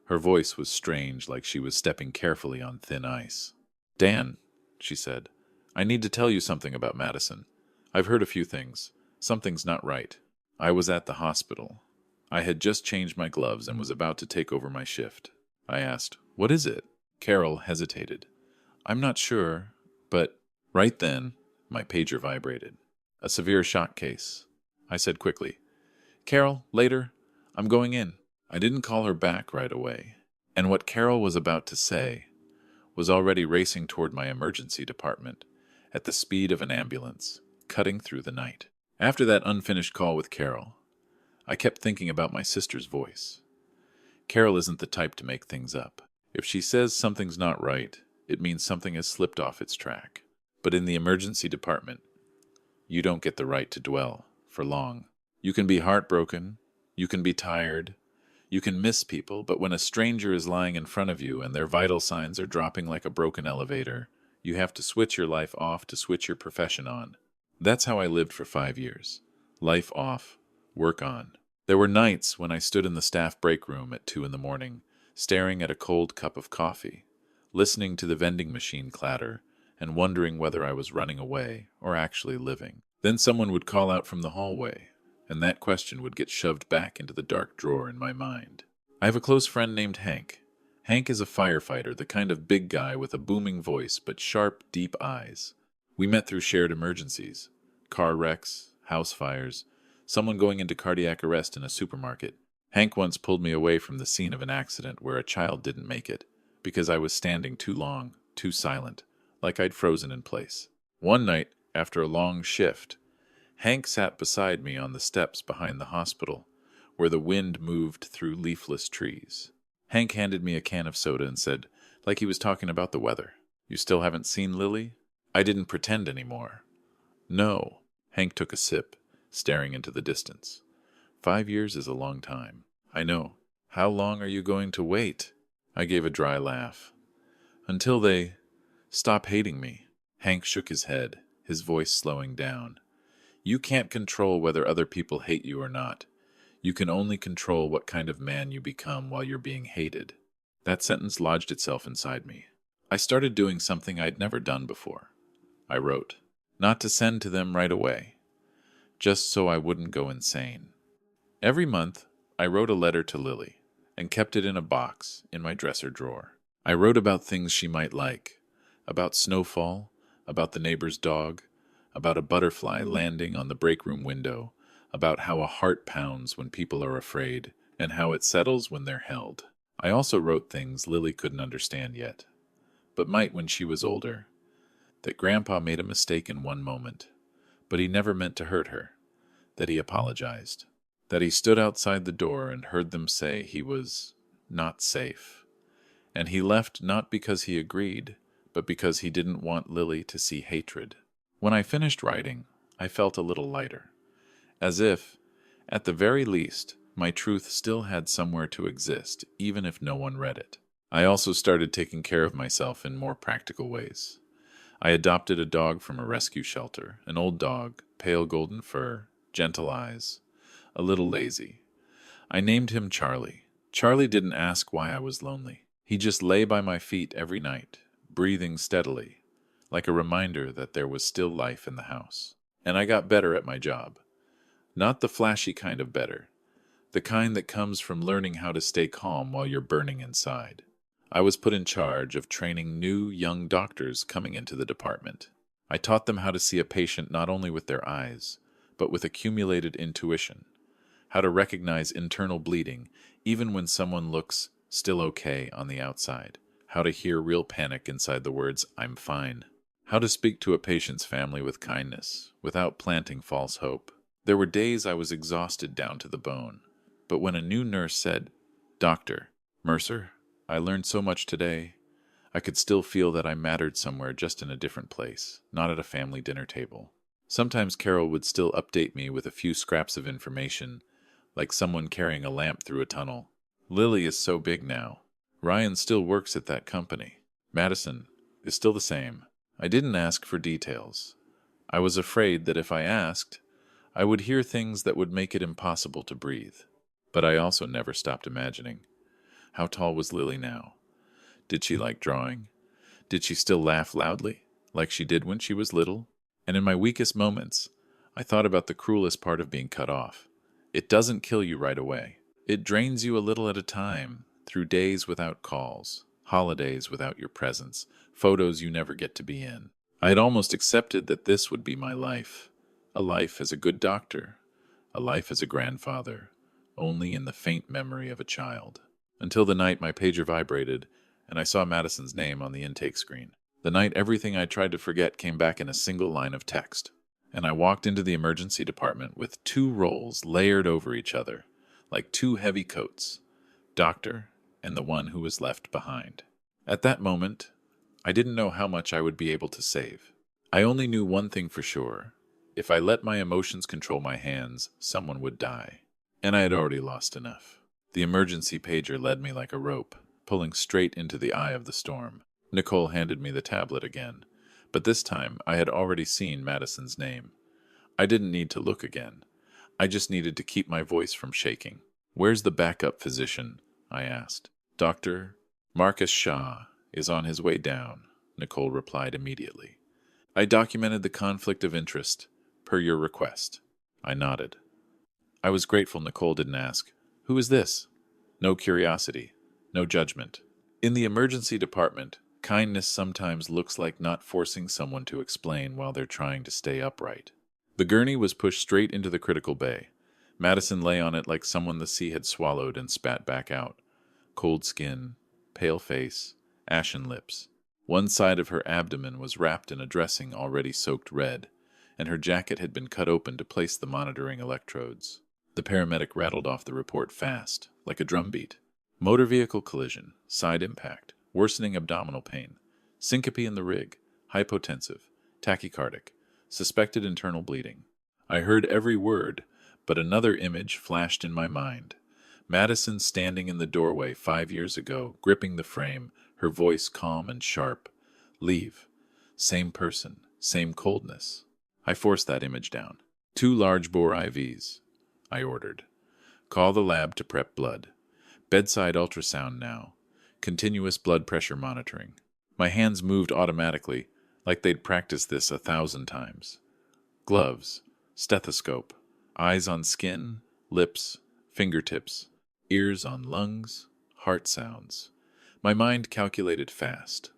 Her voice was strange, like she was stepping carefully on thin ice. "Dan," she said, "I need to tell you something about Madison. I've heard a few things. Something's not right." I was at the hospital. I had just changed my gloves and was about to take over my shift. I asked, "What is it?" Carol hesitated. "I'm not sure, but..." Right then, my pager vibrated. "A severe shock case," I said quickly. "Carol, later. I'm going in." I didn't call her back right away, and what Carol was about to say was already racing toward my emergency department at the speed of an ambulance, cutting through the night. After that unfinished call with Carol, I kept thinking about my sister's voice. Carol isn't the type to make things up. If she says something's not right, it means something has slipped off its track. But in the emergency department, you don't get the right to dwell for long. You can be heartbroken, you can be tired, you can miss people, but when a stranger is lying in front of you and their vital signs are dropping like a broken elevator, you have to switch your life off to switch your profession on. That's how I lived for 5 years. Life off, work on. There were nights when I stood in the staff break room at 2 in the morning, staring at a cold cup of coffee, listening to the vending machine clatter, and wondering whether I was running away or actually living. Then someone would call out from the hallway, and that question would get shoved back into the dark drawer in my mind. I have a close friend named Hank. Hank is a firefighter, the kind of big guy with a booming voice but sharp, deep eyes. We met through shared emergencies, car wrecks, house fires, someone going into cardiac arrest in a supermarket. Hank once pulled me away from the scene of an accident where a child didn't make it, because I was standing too long, too silent, like I'd frozen in place. One night, after a long shift, Hank sat beside me on the steps behind the hospital, where the wind moved through leafless trees. Hank handed me a can of soda and said, like he was talking about the weather, "You still haven't seen Lily?" I didn't pretend anymore. "No." Hank took a sip, staring into the distance. 5 years is a long time. "I know. How long are you going to wait?" I gave a dry laugh. "Until they stop hating me." Hank shook his head, his voice slowing down. "You can't control whether other people hate you or not. You can only control what kind of man you become while you're being hated." That sentence lodged itself inside me. I started doing something I'd never done before. I wrote. Not to send to them right away, just so I wouldn't go insane. Every month, I wrote a letter to Lily and kept it in a box in my dresser drawer. I wrote about things she might like, about snowfall, about the neighbor's dog, about a butterfly landing on the break room window, about how a heart pounds when people are afraid, and how it settles when they're held. I also wrote things Lily couldn't understand yet, but might when she was older. That Grandpa made a mistake in one moment, but he never meant to hurt her. That he apologized. that he stood outside the door and heard them say he was not safe. And he left not because he agreed, but because he didn't want Lily to see hatred. When I finished writing, I felt a little lighter, as if, at the very least, my truth still had somewhere to exist, even if no one read it. I also started taking care of myself in more practical ways. I adopted a dog from a rescue shelter, an old dog, pale golden fur, gentle eyes, a little lazy. I named him Charlie. Charlie didn't ask why I was lonely. He just lay by my feet every night, breathing steadily, like a reminder that there was still life in the house. And I got better at my job. Not the flashy kind of better, the kind that comes from learning how to stay calm while you're burning inside. I was put in charge of training new young doctors coming into the department. I taught them how to see a patient not only with their eyes, but with accumulated intuition, how to recognize internal bleeding even when someone looks still okay on the outside, how to hear real panic inside the words, "I'm fine," how to speak to a patient's family with kindness, without planting false hope. There were days I was exhausted down to the bone, but when a new nurse said, "Dr. Mercer, I learned so much today," I could still feel that I mattered somewhere, just in a different place, not at a family dinner table. Sometimes Carol would still update me with a few scraps of information, like someone carrying a lamp through a tunnel. Lily is so big now. Ryan still works at that company. Madison is still the same. I didn't ask for details. I was afraid that if I asked, I would hear things that would make it impossible to breathe. But I also never stopped imagining. How tall was Lily now? Did she like drawing? Did she still laugh loudly, like she did when she was little? And in my weakest moments, I thought about the cruelest part of being cut off. It doesn't kill you right away. It drains you a little at a time, through days without calls, holidays without your presence, photos you never get to be in. I had almost accepted that this would be my life. A life as a good doctor, a life as a grandfather, only in the faint memory of a child. Until the night my pager vibrated, and I saw Madison's name on the intake screen. The night everything I tried to forget came back in a single line of text, and I walked into the emergency department with two roles layered over each other, like two heavy coats, doctor and the one who was left behind. At that moment, I didn't know how much I would be able to save. I only knew one thing for sure. If I let my emotions control my hands, someone would die. And I had already lost enough. The emergency pager led me like a rope, pulling straight into the eye of the storm. Nicole handed me the tablet again, but this time I had already seen Madison's name. I didn't need to look again. I just needed to keep my voice from shaking. "Where's the backup physician?" I asked. "Dr. Marcus Shaw is on his way down," Nicole replied immediately. "I documented the conflict of interest, per your request." I nodded. I was grateful Nicole didn't ask, "Who is this?" No curiosity, no judgment. In the emergency department, kindness sometimes looks like not forcing someone to explain while they're trying to stay upright. The gurney was pushed straight into the critical bay. Madison lay on it like someone the sea had swallowed and spat back out. Cold skin, pale face, ashen lips. One side of her abdomen was wrapped in a dressing already soaked red, and her jacket had been cut open to place the monitoring electrodes. The paramedic rattled off the report fast, like a drumbeat. Motor vehicle collision, side impact, worsening abdominal pain, syncope in the rig, hypotensive, tachycardic, suspected internal bleeding. I heard every word, but another image flashed in my mind. Madison standing in the doorway 5 years ago, gripping the frame, her voice calm and sharp. "Leave." Same person, same coldness. I forced that image down. 2 large-bore IVs. I ordered. "Call the lab to prep blood. Bedside ultrasound now. Continuous blood pressure monitoring." My hands moved automatically, like they'd practiced this 1,000 times. Gloves, stethoscope, eyes on skin, lips, fingertips, ears on lungs, heart sounds. My mind calculated fast.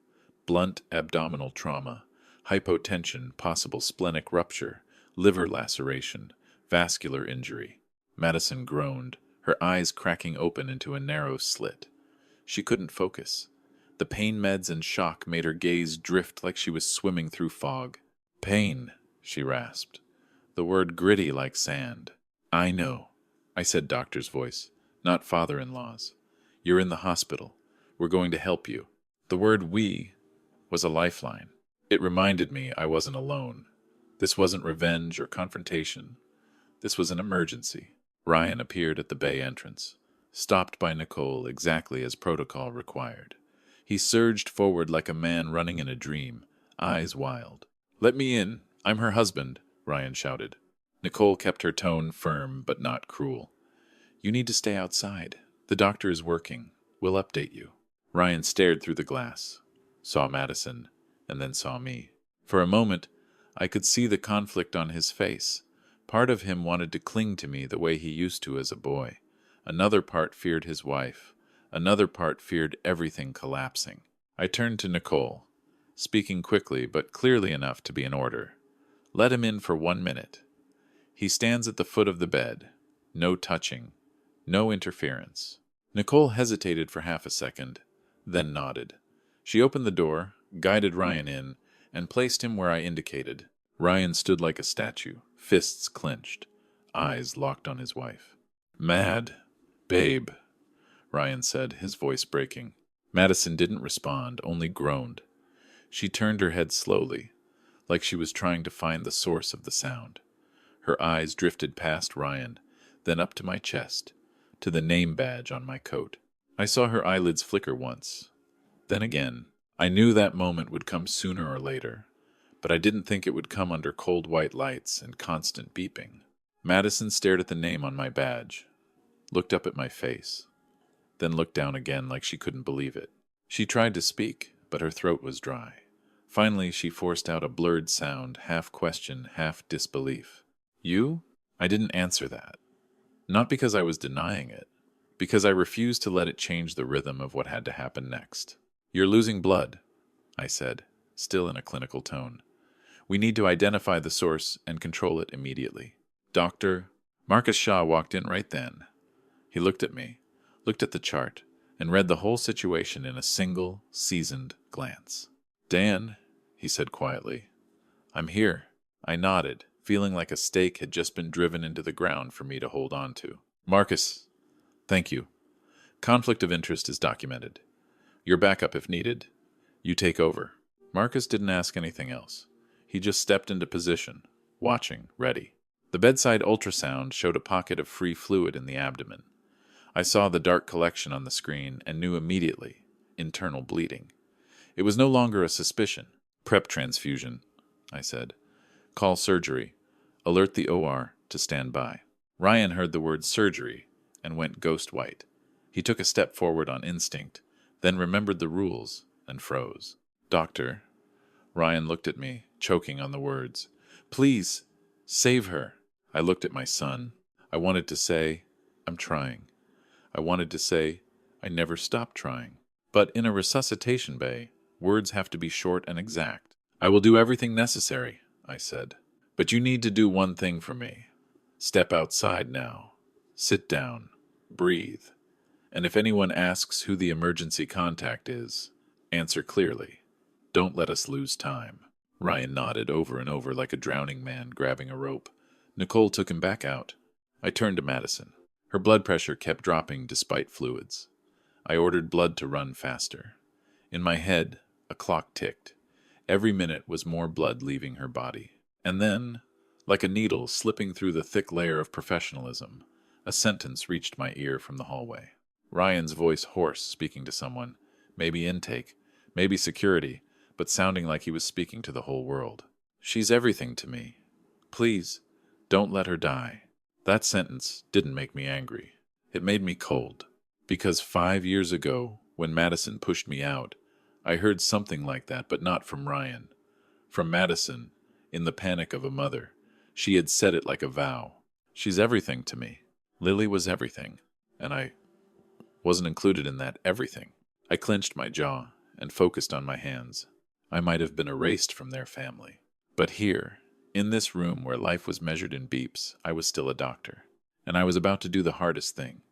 Blunt abdominal trauma, hypotension, possible splenic rupture, liver laceration, vascular injury. Madison groaned, her eyes cracking open into a narrow slit. She couldn't focus. The pain meds and shock made her gaze drift like she was swimming through fog. "Pain," she rasped, the word gritty like sand. "I know. I said doctor's voice, not father-in-law's. You're in the hospital. We're going to help you. The word we was a lifeline. It reminded me I wasn't alone. This wasn't revenge or confrontation. This was an emergency. Ryan appeared at the bay entrance, stopped by Nicole exactly as protocol required. He surged forward like a man running in a dream, eyes wild. "Let me in. I'm her husband," Ryan shouted. Nicole kept her tone firm but not cruel. "You need to stay outside. The doctor is working. We'll update you." Ryan stared through the glass, saw Madison, and then saw me. For a moment, I could see the conflict on his face. Part of him wanted to cling to me the way he used to as a boy. Another part feared his wife. Another part feared everything collapsing. I turned to Nicole, speaking quickly but clearly enough to be in order. "Let him in for 1 minute. He stands at the foot of the bed. No touching. No interference." Nicole hesitated for half a second, then nodded. She opened the door, guided Ryan in, and placed him where I indicated. Ryan stood like a statue, fists clenched, eyes locked on his wife. "Mad, babe," Ryan said, his voice breaking. Madison didn't respond, only groaned. She turned her head slowly, like she was trying to find the source of the sound. Her eyes drifted past Ryan, then up to my chest, to the name badge on my coat. I saw her eyelids flicker once, then again. I knew that moment would come sooner or later, but I didn't think it would come under cold white lights and constant beeping. Madison stared at the name on my badge, looked up at my face, then looked down again like she couldn't believe it. She tried to speak, but her throat was dry. Finally, she forced out a blurred sound, half question, half disbelief. "You?" I didn't answer that. Not because I was denying it, because I refused to let it change the rhythm of what had to happen next. "You're losing blood," I said, still in a clinical tone. "We need to identify the source and control it immediately." Dr. Marcus Shaw walked in right then. He looked at me, looked at the chart, and read the whole situation in a single, seasoned glance. "Dan," he said quietly, "I'm here." I nodded, feeling like a stake had just been driven into the ground for me to hold on to. "Marcus, thank you. Conflict of interest is documented. Your backup if needed. You take over." Marcus didn't ask anything else. He just stepped into position, watching, ready. The bedside ultrasound showed a pocket of free fluid in the abdomen. I saw the dark collection on the screen and knew immediately, internal bleeding. It was no longer a suspicion. "Prep transfusion," I said. "Call surgery. Alert the OR to stand by." Ryan heard the word surgery and went ghost white. He took a step forward on instinct, then remembered the rules and froze. "Doctor," Ryan looked at me, choking on the words. "Please, save her." I looked at my son. I wanted to say, "I'm trying." I wanted to say, "I never stopped trying." But in a resuscitation bay, words have to be short and exact. "I will do everything necessary," I said. "But you need to do one thing for me. Step outside now. Sit down. Breathe. And if anyone asks who the emergency contact is, answer clearly. Don't let us lose time." Ryan nodded over and over like a drowning man grabbing a rope. Nicole took him back out. I turned to Madison. Her blood pressure kept dropping despite fluids. I ordered blood to run faster. In my head, a clock ticked. Every minute was more blood leaving her body. And then, like a needle slipping through the thick layer of professionalism, a sentence reached my ear from the hallway. Ryan's voice hoarse, speaking to someone, maybe intake, maybe security, but sounding like he was speaking to the whole world. "She's everything to me. Please, don't let her die." That sentence didn't make me angry. It made me cold. Because 5 years ago, when Madison pushed me out, I heard something like that, but not from Ryan. From Madison, in the panic of a mother. She had said it like a vow. "She's everything to me." Lily was everything, and I wasn't included in that everything. I clenched my jaw and focused on my hands. I might have been erased from their family. But here, in this room where life was measured in beeps, I was still a doctor. And I was about to do the hardest thing.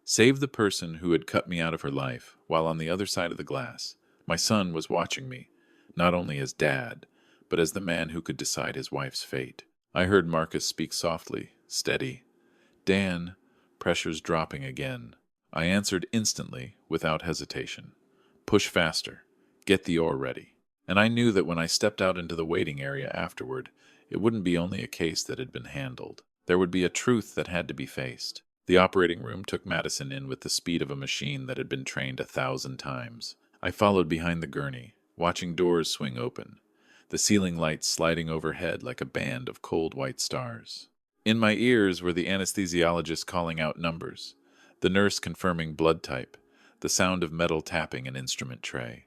Save the person who had cut me out of her life, while on the other side of the glass, my son was watching me, not only as dad, but as the man who could decide his wife's fate. I heard Marcus speak softly, steady. "Dan, Pressure's dropping again. I answered instantly, without hesitation. Push faster. Get the ore ready. And I knew that when I stepped out into the waiting area afterward, it wouldn't be only a case that had been handled. There would be a truth that had to be faced. The operating room took Madison in with the speed of a machine that had been trained 1,000 times. I followed behind the gurney, watching doors swing open, the ceiling lights sliding overhead like a band of cold white stars. In my ears were the anesthesiologist calling out numbers, the nurse confirming blood type, the sound of metal tapping an instrument tray.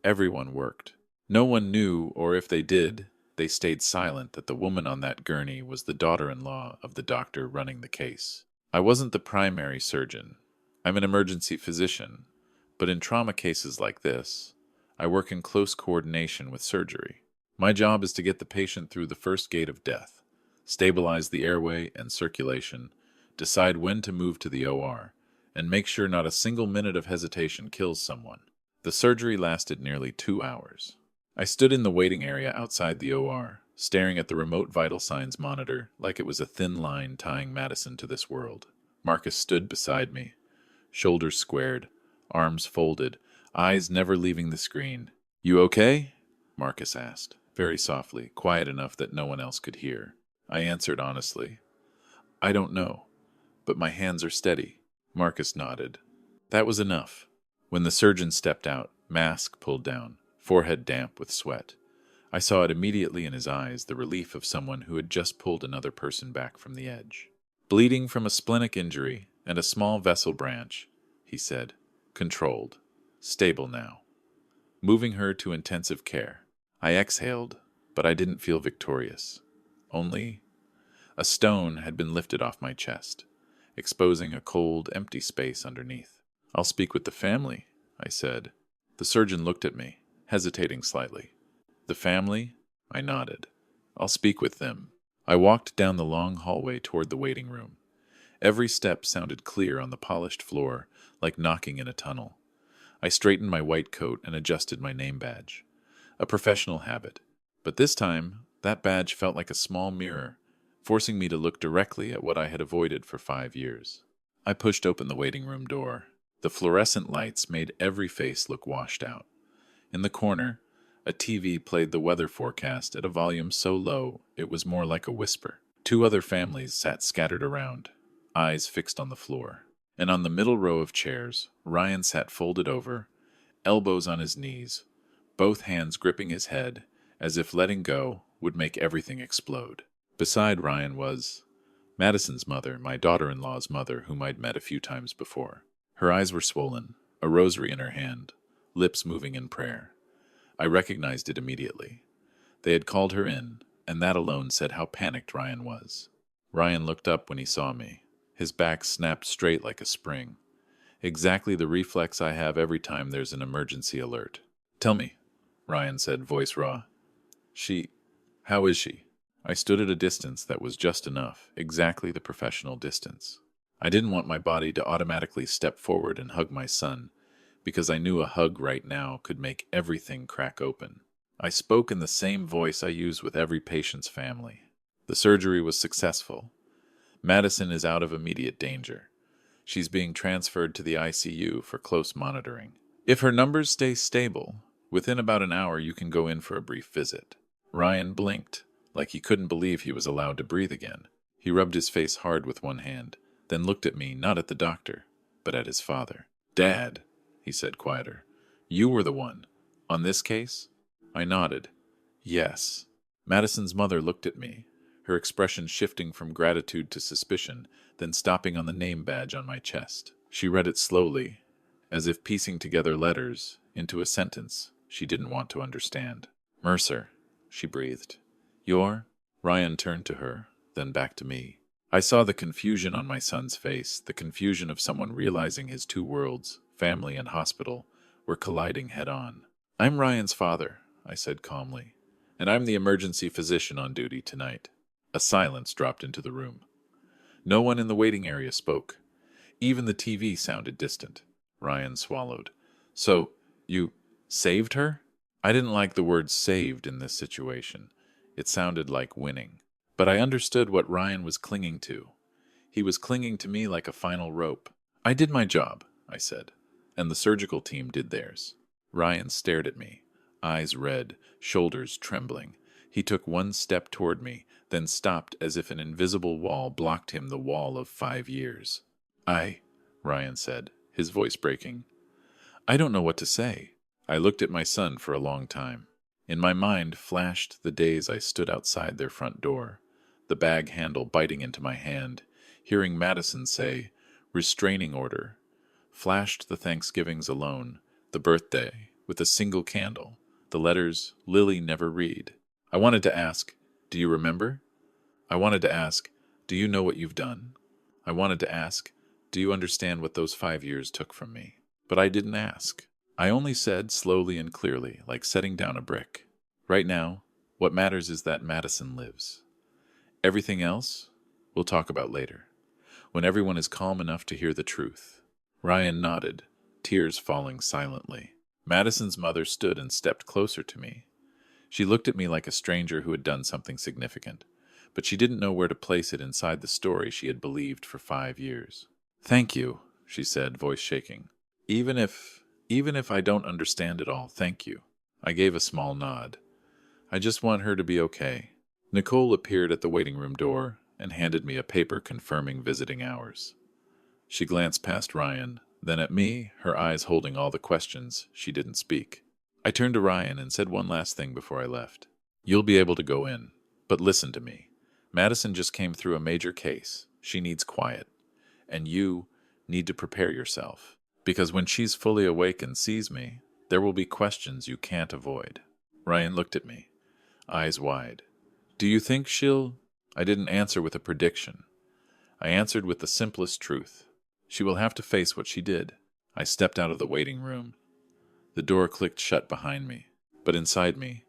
Everyone worked. No one knew, or if they did, they stayed silent that the woman on that gurney was the daughter-in-law of the doctor running the case. I wasn't the primary surgeon. I'm an emergency physician, but in trauma cases like this, I work in close coordination with surgery. My job is to get the patient through the first gate of death, stabilize the airway and circulation, decide when to move to the OR, and make sure not a single minute of hesitation kills someone. The surgery lasted nearly 2 hours. I stood in the waiting area outside the OR, staring at the remote vital signs monitor like it was a thin line tying Madison to this world. Marcus stood beside me, shoulders squared, arms folded, eyes never leaving the screen. "You okay?" Marcus asked, very softly, quiet enough that no one else could hear. I answered honestly, "I don't know, but my hands are steady." Marcus nodded. That was enough. When the surgeon stepped out, mask pulled down, forehead damp with sweat, I saw it immediately in his eyes, the relief of someone who had just pulled another person back from the edge. "Bleeding from a splenic injury and a small vessel branch," he said. "Controlled. Stable now." Moving her to intensive care. I exhaled, but I didn't feel victorious. Only a stone had been lifted off my chest, exposing a cold, empty space underneath. "I'll speak with the family," I said. The surgeon looked at me, hesitating slightly. "The family?" I nodded. "I'll speak with them." I walked down the long hallway toward the waiting room. Every step sounded clear on the polished floor, like knocking in a tunnel. I straightened my white coat and adjusted my name badge. A professional habit. But this time, that badge felt like a small mirror, forcing me to look directly at what I had avoided for 5 years. I pushed open the waiting room door. The fluorescent lights made every face look washed out. In the corner, a TV played the weather forecast at a volume so low it was more like a whisper. 2 other families sat scattered around, eyes fixed on the floor. And on the middle row of chairs, Ryan sat folded over, elbows on his knees, both hands gripping his head, as if letting go would make everything explode. Beside Ryan was Madison's mother, my daughter-in-law's mother, whom I'd met a few times before. Her eyes were swollen, a rosary in her hand, lips moving in prayer. I recognized it immediately. They had called her in, and that alone said how panicked Ryan was. Ryan looked up when he saw me. His back snapped straight like a spring. Exactly the reflex I have every time there's an emergency alert. "Tell me," Ryan said, voice raw. How is she?" I stood at a distance that was just enough, exactly the professional distance. I didn't want my body to automatically step forward and hug my son, because I knew a hug right now could make everything crack open. I spoke in the same voice I use with every patient's family. "The surgery was successful. Madison is out of immediate danger. She's being transferred to the ICU for close monitoring. If her numbers stay stable, within about an hour you can go in for a brief visit." Ryan blinked, like he couldn't believe he was allowed to breathe again. He rubbed his face hard with one hand, then looked at me, not at the doctor, but at his father. "Dad," he said quieter, "you were the one. On this case?" I nodded. "Yes." Madison's mother looked at me, her expression shifting from gratitude to suspicion, then stopping on the name badge on my chest. She read it slowly, as if piecing together letters into a sentence she didn't want to understand. "Mercer," she breathed. "You're?" Ryan turned to her, then back to me. I saw the confusion on my son's face, the confusion of someone realizing his 2 worlds, family and hospital, were colliding head-on. "I'm Ryan's father," I said calmly, "and I'm the emergency physician on duty tonight." A silence dropped into the room. No one in the waiting area spoke. Even the TV sounded distant. Ryan swallowed. "So, you saved her?" I didn't like the word saved in this situation. It sounded like winning. But I understood what Ryan was clinging to. He was clinging to me like a final rope. I did my job, I said, and the surgical team did theirs. Ryan stared at me, eyes red, shoulders trembling. He took one step toward me, then stopped as if an invisible wall blocked him, the wall of 5 years. Ryan said, his voice breaking. I don't know what to say. I looked at my son for a long time. In my mind flashed the days I stood outside their front door, the bag handle biting into my hand, hearing Madison say, "Restraining order." Flashed the Thanksgivings alone, the birthday, with a single candle, the letters Lily never read. I wanted to ask, "Do you remember?" I wanted to ask, "Do you know what you've done?" I wanted to ask, "Do you understand what those 5 years took from me?" But I didn't ask. I only said slowly and clearly, like setting down a brick, "Right now, what matters is that Madison lives. Everything else, we'll talk about later, when everyone is calm enough to hear the truth." Ryan nodded, tears falling silently. Madison's mother stood and stepped closer to me. She looked at me like a stranger who had done something significant, but she didn't know where to place it inside the story she had believed for 5 years. "Thank you," she said, voice shaking. Even if I don't understand it all, thank you." I gave a small nod. "I just want her to be okay." Nicole appeared at the waiting room door and handed me a paper confirming visiting hours. She glanced past Ryan, then at me, her eyes holding all the questions. She didn't speak. I turned to Ryan and said one last thing before I left. "You'll be able to go in, but listen to me. Madison just came through a major case. She needs quiet. And you need to prepare yourself. Because when she's fully awake and sees me, there will be questions you can't avoid." Ryan looked at me, eyes wide. "Do you think she'll—" I didn't answer with a prediction. I answered with the simplest truth. She will have to face what she did. I stepped out of the waiting room. The door clicked shut behind me, but inside me,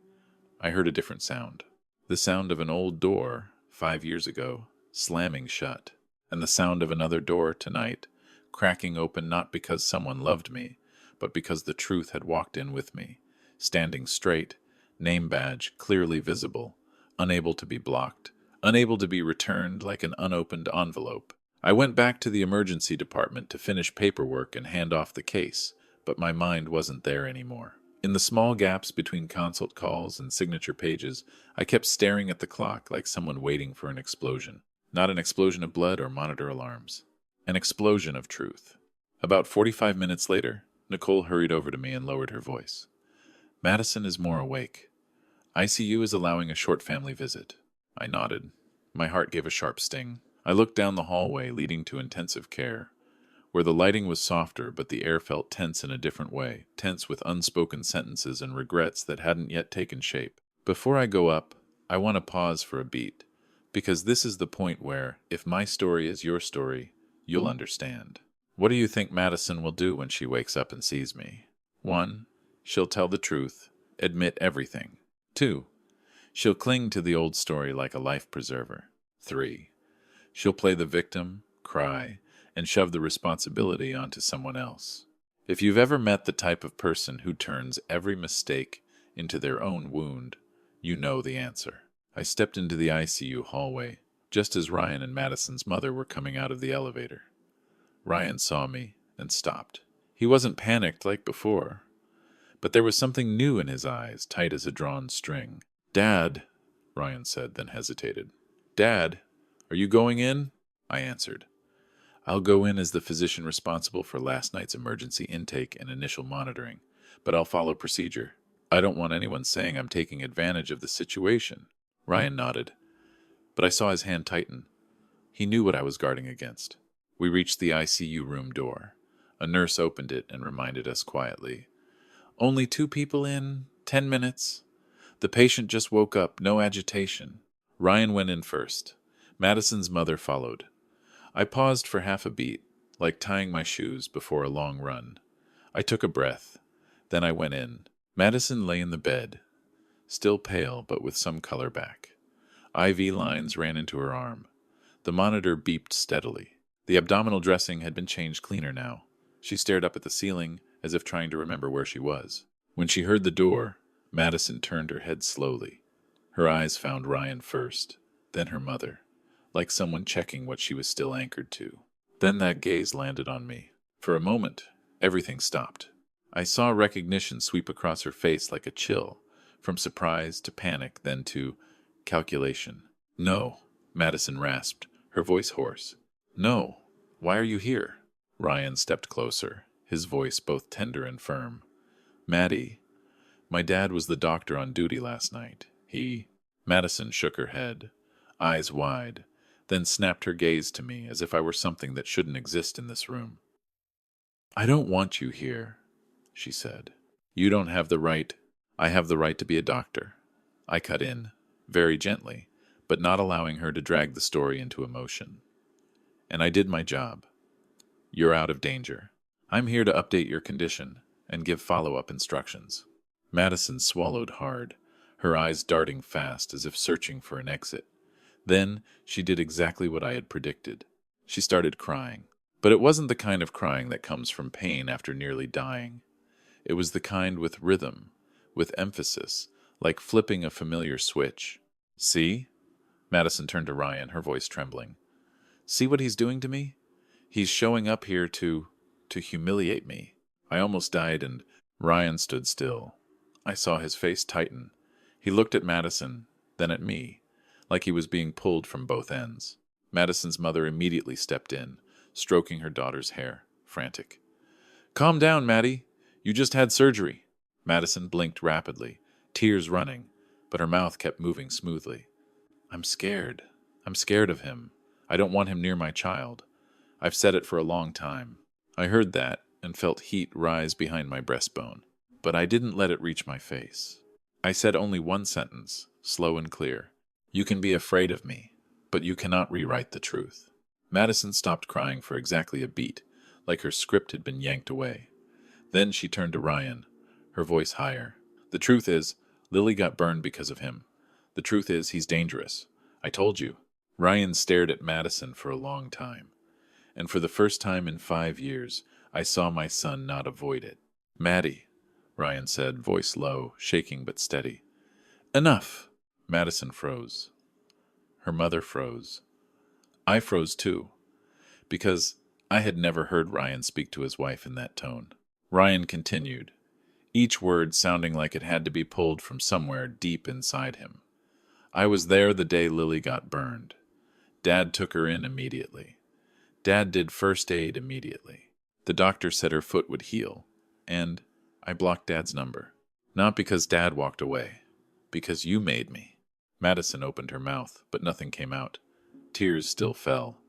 I heard a different sound. The sound of an old door, 5 years ago, slamming shut, and the sound of another door tonight, cracking open not because someone loved me, but because the truth had walked in with me, standing straight, name badge clearly visible, unable to be blocked, unable to be returned like an unopened envelope. I went back to the emergency department to finish paperwork and hand off the case, but my mind wasn't there anymore. In the small gaps between consult calls and signature pages, I kept staring at the clock like someone waiting for an explosion. Not an explosion of blood or monitor alarms. An explosion of truth. About 45 minutes later, Nicole hurried over to me and lowered her voice. "Madison is more awake. ICU is allowing a short family visit." I nodded. My heart gave a sharp sting. I looked down the hallway leading to intensive care, where the lighting was softer but the air felt tense in a different way, tense with unspoken sentences and regrets that hadn't yet taken shape. Before I go up, I want to pause for a beat, because this is the point where, if my story is your story, you'll understand. What do you think Madison will do when she wakes up and sees me? 1. She'll tell the truth, admit everything. 2. She'll cling to the old story like a life preserver. 3. She'll play the victim, cry, and shove the responsibility onto someone else. If you've ever met the type of person who turns every mistake into their own wound, you know the answer. I stepped into the ICU hallway, just as Ryan and Madison's mother were coming out of the elevator. Ryan saw me and stopped. He wasn't panicked like before, but there was something new in his eyes, tight as a drawn string. "Dad," Ryan said, then hesitated. "Dad, are you going in?" I answered. "I'll go in as the physician responsible for last night's emergency intake and initial monitoring, but I'll follow procedure. I don't want anyone saying I'm taking advantage of the situation." Ryan nodded, but I saw his hand tighten. He knew what I was guarding against. We reached the ICU room door. A nurse opened it and reminded us quietly, "Only 2 people in, 10 minutes. The patient just woke up, no agitation." Ryan went in first. Madison's mother followed. I paused for half a beat, like tying my shoes before a long run. I took a breath. Then I went in. Madison lay in the bed, still pale but with some color back. IV lines ran into her arm. The monitor beeped steadily. The abdominal dressing had been changed cleaner now. She stared up at the ceiling, as if trying to remember where she was. When she heard the door, Madison turned her head slowly. Her eyes found Ryan first, then her mother. like someone checking what she was still anchored to. Then that gaze landed on me. For a moment, everything stopped. I saw recognition sweep across her face like a chill, from surprise to panic, then to calculation. "No," Madison rasped, her voice hoarse. "No. Why are you here?" Ryan stepped closer, his voice both tender and firm. "Maddie, my dad was the doctor on duty last night. Madison shook her head, eyes wide, then snapped her gaze to me as if I were something that shouldn't exist in this room. "I don't want you here," she said. "You don't have the right. I have the right to be a doctor." I cut in, very gently, but not allowing her to drag the story into emotion. "And I did my job. You're out of danger. I'm here to update your condition and give follow-up instructions." Madison swallowed hard, her eyes darting fast as if searching for an exit. Then she did exactly what I had predicted. She started crying. But it wasn't the kind of crying that comes from pain after nearly dying. It was the kind with rhythm, with emphasis, like flipping a familiar switch. "See?" Madison turned to Ryan, her voice trembling. "See what he's doing to me? He's showing up here to humiliate me." I almost died, and Ryan stood still. I saw his face tighten. He looked at Madison, then at me, like he was being pulled from both ends. Madison's mother immediately stepped in, stroking her daughter's hair, frantic. "Calm down, Maddie. You just had surgery." Madison blinked rapidly, tears running, but her mouth kept moving smoothly. "I'm scared. I'm scared of him. I don't want him near my child. I've said it for a long time." I heard that and felt heat rise behind my breastbone, but I didn't let it reach my face. I said only one sentence, slow and clear. "You can be afraid of me, but you cannot rewrite the truth." Madison stopped crying for exactly a beat, like her script had been yanked away. Then she turned to Ryan, her voice higher. "The truth is, Lily got burned because of him. The truth is, he's dangerous. I told you." Ryan stared at Madison for a long time, and for the first time in 5 years, I saw my son not avoid it. "Maddie," Ryan said, voice low, shaking but steady. "Enough!" Madison froze. Her mother froze. I froze too, because I had never heard Ryan speak to his wife in that tone. Ryan continued, each word sounding like it had to be pulled from somewhere deep inside him. "I was there the day Lily got burned. Dad took her in immediately. Dad did first aid immediately. The doctor said her foot would heal, and I blocked Dad's number. Not because Dad walked away, because you made me." Madison opened her mouth, but nothing came out. Tears still fell,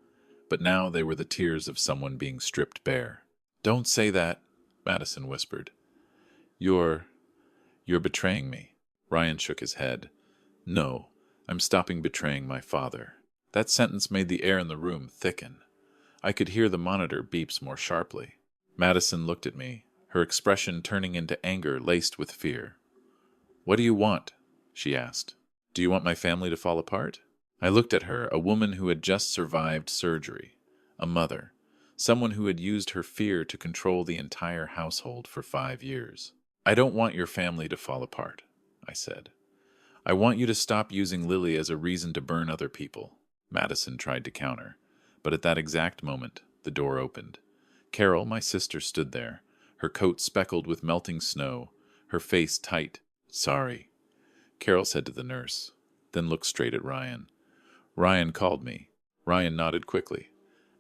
but now they were the tears of someone being stripped bare. "Don't say that," Madison whispered. You're betraying me." Ryan shook his head. "No, I'm stopping betraying my father." That sentence made the air in the room thicken. I could hear the monitor beeps more sharply. Madison looked at me, her expression turning into anger laced with fear. "What do you want?" she asked. "Do you want my family to fall apart?" I looked at her, a woman who had just survived surgery, a mother, someone who had used her fear to control the entire household for 5 years. "I don't want your family to fall apart," I said. "I want you to stop using Lily as a reason to burn other people." Madison tried to counter, but at that exact moment, the door opened. Carol, my sister, stood there, her coat speckled with melting snow, her face tight. "Sorry," Carol said to the nurse, then looked straight at Ryan. "Ryan called me." Ryan nodded quickly.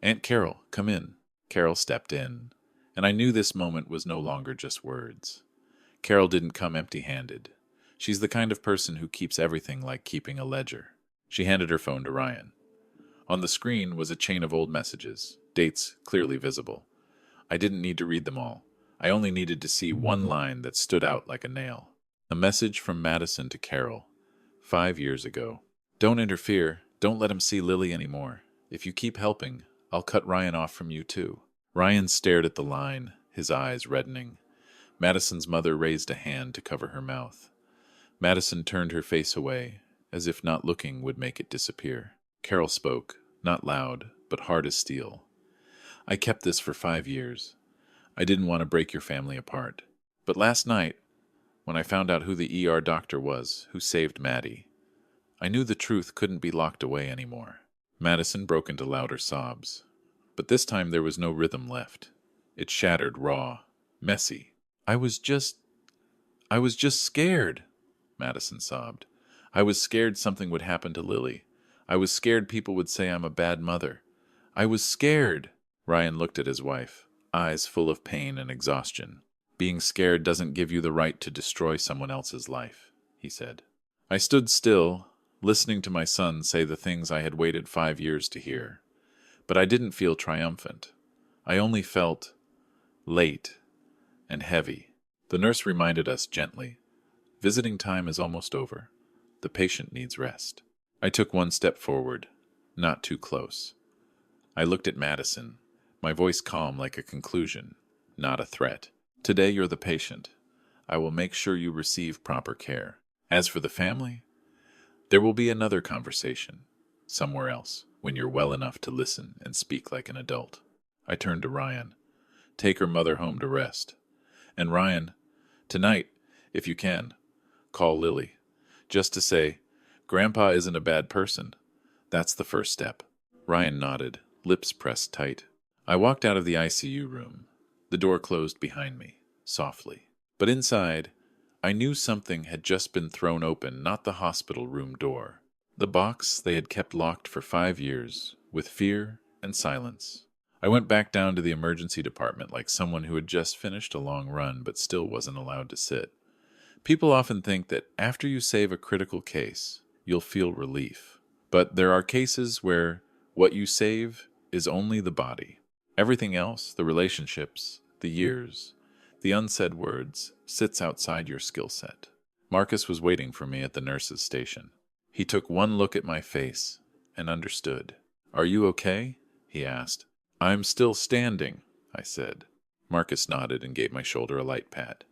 "Aunt Carol, come in." Carol stepped in, and I knew this moment was no longer just words. Carol didn't come empty-handed. She's the kind of person who keeps everything like keeping a ledger. She handed her phone to Ryan. On the screen was a chain of old messages, dates clearly visible. I didn't need to read them all. I only needed to see one line that stood out like a nail. A message from Madison to Carol, 5 years ago. "Don't interfere. Don't let him see Lily anymore. If you keep helping, I'll cut Ryan off from you too." Ryan stared at the line, his eyes reddening. Madison's mother raised a hand to cover her mouth. Madison turned her face away, as if not looking would make it disappear. Carol spoke, not loud, but hard as steel. "I kept this for 5 years. I didn't want to break your family apart. But last night, when I found out who the ER doctor was who saved Maddie, I knew the truth couldn't be locked away anymore." Madison broke into louder sobs. But this time there was no rhythm left. It shattered raw, messy. I was just scared, Madison sobbed. I was scared something would happen to Lily. I was scared people would say I'm a bad mother. I was scared. Ryan looked at his wife, eyes full of pain and exhaustion. Being scared doesn't give you the right to destroy someone else's life, he said. I stood still, listening to my son say the things I had waited 5 years to hear. But I didn't feel triumphant. I only felt late and heavy. The nurse reminded us gently, visiting time is almost over. The patient needs rest. I took one step forward, not too close. I looked at Madison, my voice calm like a conclusion, not a threat. Today you're the patient. I will make sure you receive proper care. As for the family, there will be another conversation, somewhere else, when you're well enough to listen and speak like an adult. I turned to Ryan. Take her mother home to rest. And Ryan, tonight, if you can, call Lily. Just to say, Grandpa isn't a bad person. That's the first step. Ryan nodded, lips pressed tight. I walked out of the ICU room. The door closed behind me, softly. But inside, I knew something had just been thrown open, not the hospital room door. The box they had kept locked for 5 years, with fear and silence. I went back down to the emergency department like someone who had just finished a long run but still wasn't allowed to sit. People often think that after you save a critical case, you'll feel relief. But there are cases where what you save is only the body. Everything else, the relationships, the years, the unsaid words, sits outside your skill set. Marcus was waiting for me at the nurse's station. He took one look at my face and understood. Are you okay? He asked. I'm still standing, I said. Marcus nodded and gave my shoulder a light pat.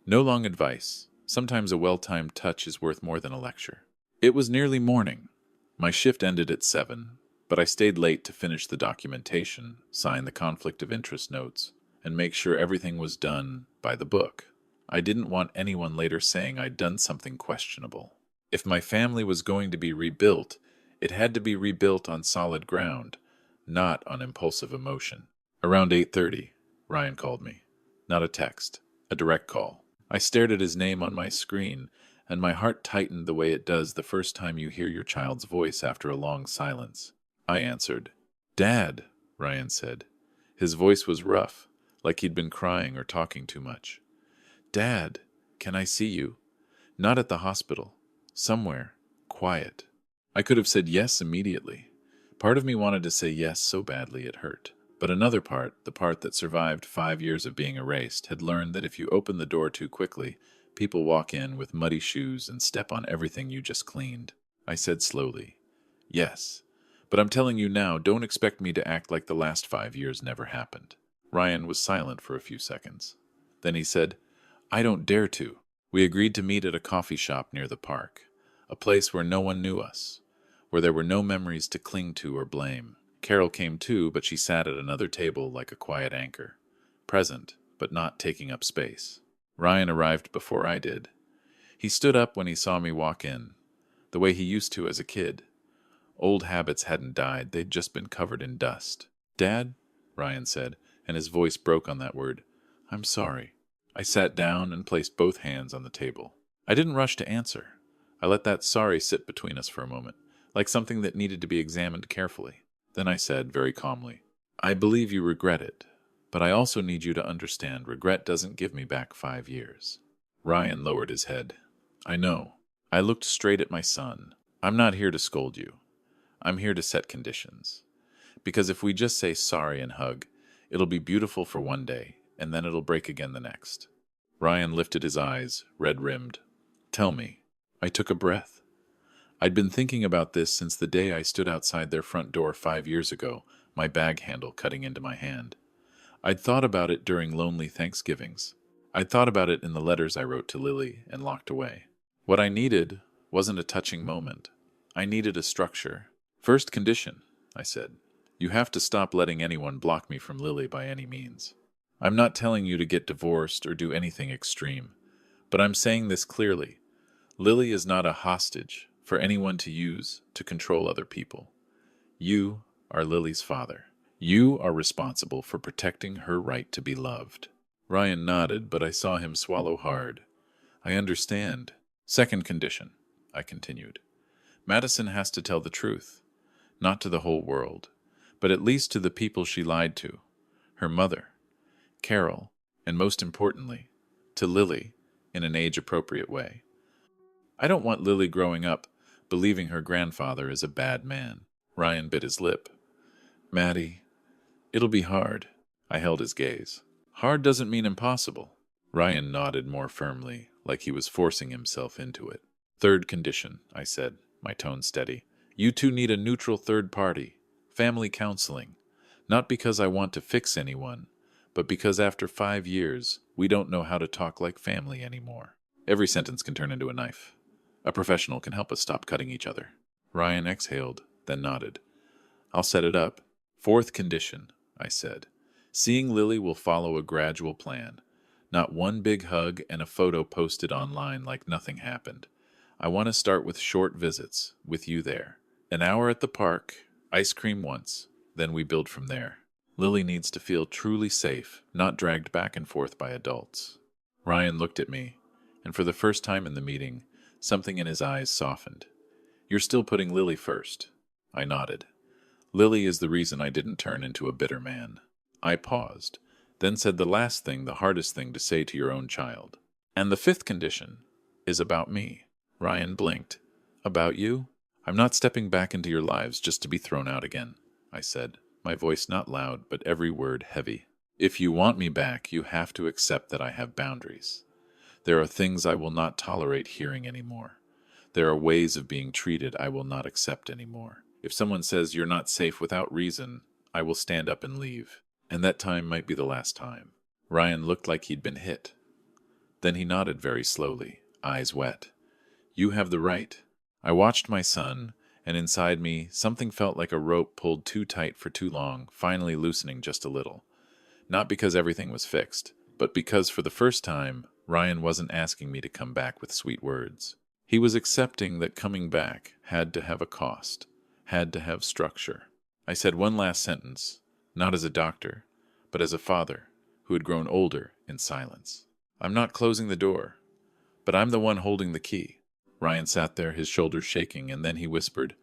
No long advice. Sometimes a well-timed touch is worth more than a lecture. It was nearly morning. My shift ended at 7, but I stayed late to finish the documentation, sign the conflict of interest notes, and make sure everything was done by the book. I didn't want anyone later saying I'd done something questionable. If my family was going to be rebuilt, it had to be rebuilt on solid ground, not on impulsive emotion. Around 8:30, Ryan called me. Not a text, a direct call. I stared at his name on my screen, and my heart tightened the way it does the first time you hear your child's voice after a long silence. I answered. Dad, Ryan said. His voice was rough, like he'd been crying or talking too much. Dad, can I see you? Not at the hospital. Somewhere. Quiet. I could have said yes immediately. Part of me wanted to say yes so badly it hurt. But another part, the part that survived 5 years of being erased, had learned that if you open the door too quickly, people walk in with muddy shoes and step on everything you just cleaned. I said slowly, yes. But I'm telling you now, don't expect me to act like the last 5 years never happened. Ryan was silent for a few seconds. Then he said, I don't dare to. We agreed to meet at a coffee shop near the park, a place where no one knew us, where there were no memories to cling to or blame. Carol came too, but she sat at another table like a quiet anchor, present, but not taking up space. Ryan arrived before I did. He stood up when he saw me walk in, the way he used to as a kid. Old habits hadn't died, they'd just been covered in dust. Dad, Ryan said, and his voice broke on that word. I'm sorry. I sat down and placed both hands on the table. I didn't rush to answer. I let that sorry sit between us for a moment, like something that needed to be examined carefully. Then I said, very calmly, I believe you regret it, but I also need you to understand regret doesn't give me back 5 years. Ryan lowered his head. I know. I looked straight at my son. I'm not here to scold you. I'm here to set conditions. Because if we just say sorry and hug, it'll be beautiful for one day, and then it'll break again the next. Ryan lifted his eyes, red-rimmed. Tell me. I took a breath. I'd been thinking about this since the day I stood outside their front door 5 years ago, my bag handle cutting into my hand. I'd thought about it during lonely Thanksgivings. I'd thought about it in the letters I wrote to Lily and locked away. What I needed wasn't a touching moment. I needed a structure. First condition, I said. You have to stop letting anyone block me from Lily by any means. I'm not telling you to get divorced or do anything extreme, but I'm saying this clearly. Lily is not a hostage for anyone to use to control other people. You are Lily's father. You are responsible for protecting her right to be loved. Ryan nodded, but I saw him swallow hard. I understand. Second condition, I continued. Madison has to tell the truth. Not to the whole world, but at least to the people she lied to. Her mother, Carol, and most importantly, to Lily, in an age-appropriate way. I don't want Lily growing up believing her grandfather is a bad man. Ryan bit his lip. Maddie, it'll be hard. I held his gaze. Hard doesn't mean impossible. Ryan nodded more firmly, like he was forcing himself into it. Third condition, I said, my tone steady. You two need a neutral third party. Family counseling. Not because I want to fix anyone, but because after 5 years, we don't know how to talk like family anymore. Every sentence can turn into a knife. A professional can help us stop cutting each other. Ryan exhaled, then nodded. I'll set it up. Fourth condition, I said. Seeing Lily will follow a gradual plan. Not one big hug and a photo posted online like nothing happened. I want to start with short visits, with you there. An hour at the park, ice cream once, then we build from there. Lily needs to feel truly safe, not dragged back and forth by adults. Ryan looked at me, and for the first time in the meeting, something in his eyes softened. You're still putting Lily first. I nodded. Lily is the reason I didn't turn into a bitter man. I paused, then said the last thing, the hardest thing to say to your own child. And the fifth condition is about me. Ryan blinked. About you? I'm not stepping back into your lives just to be thrown out again, I said, my voice not loud but every word heavy. If you want me back, you have to accept that I have boundaries. There are things I will not tolerate hearing anymore. There are ways of being treated I will not accept anymore. If someone says you're not safe without reason, I will stand up and leave. And that time might be the last time. Ryan looked like he'd been hit. Then he nodded very slowly, eyes wet. You have the right. I watched my son, and inside me, something felt like a rope pulled too tight for too long, finally loosening just a little. Not because everything was fixed, but because for the first time, Ryan wasn't asking me to come back with sweet words. He was accepting that coming back had to have a cost, had to have structure. I said one last sentence, not as a doctor, but as a father who had grown older in silence. I'm not closing the door, but I'm the one holding the key. Ryan sat there, his shoulders shaking, and then he whispered,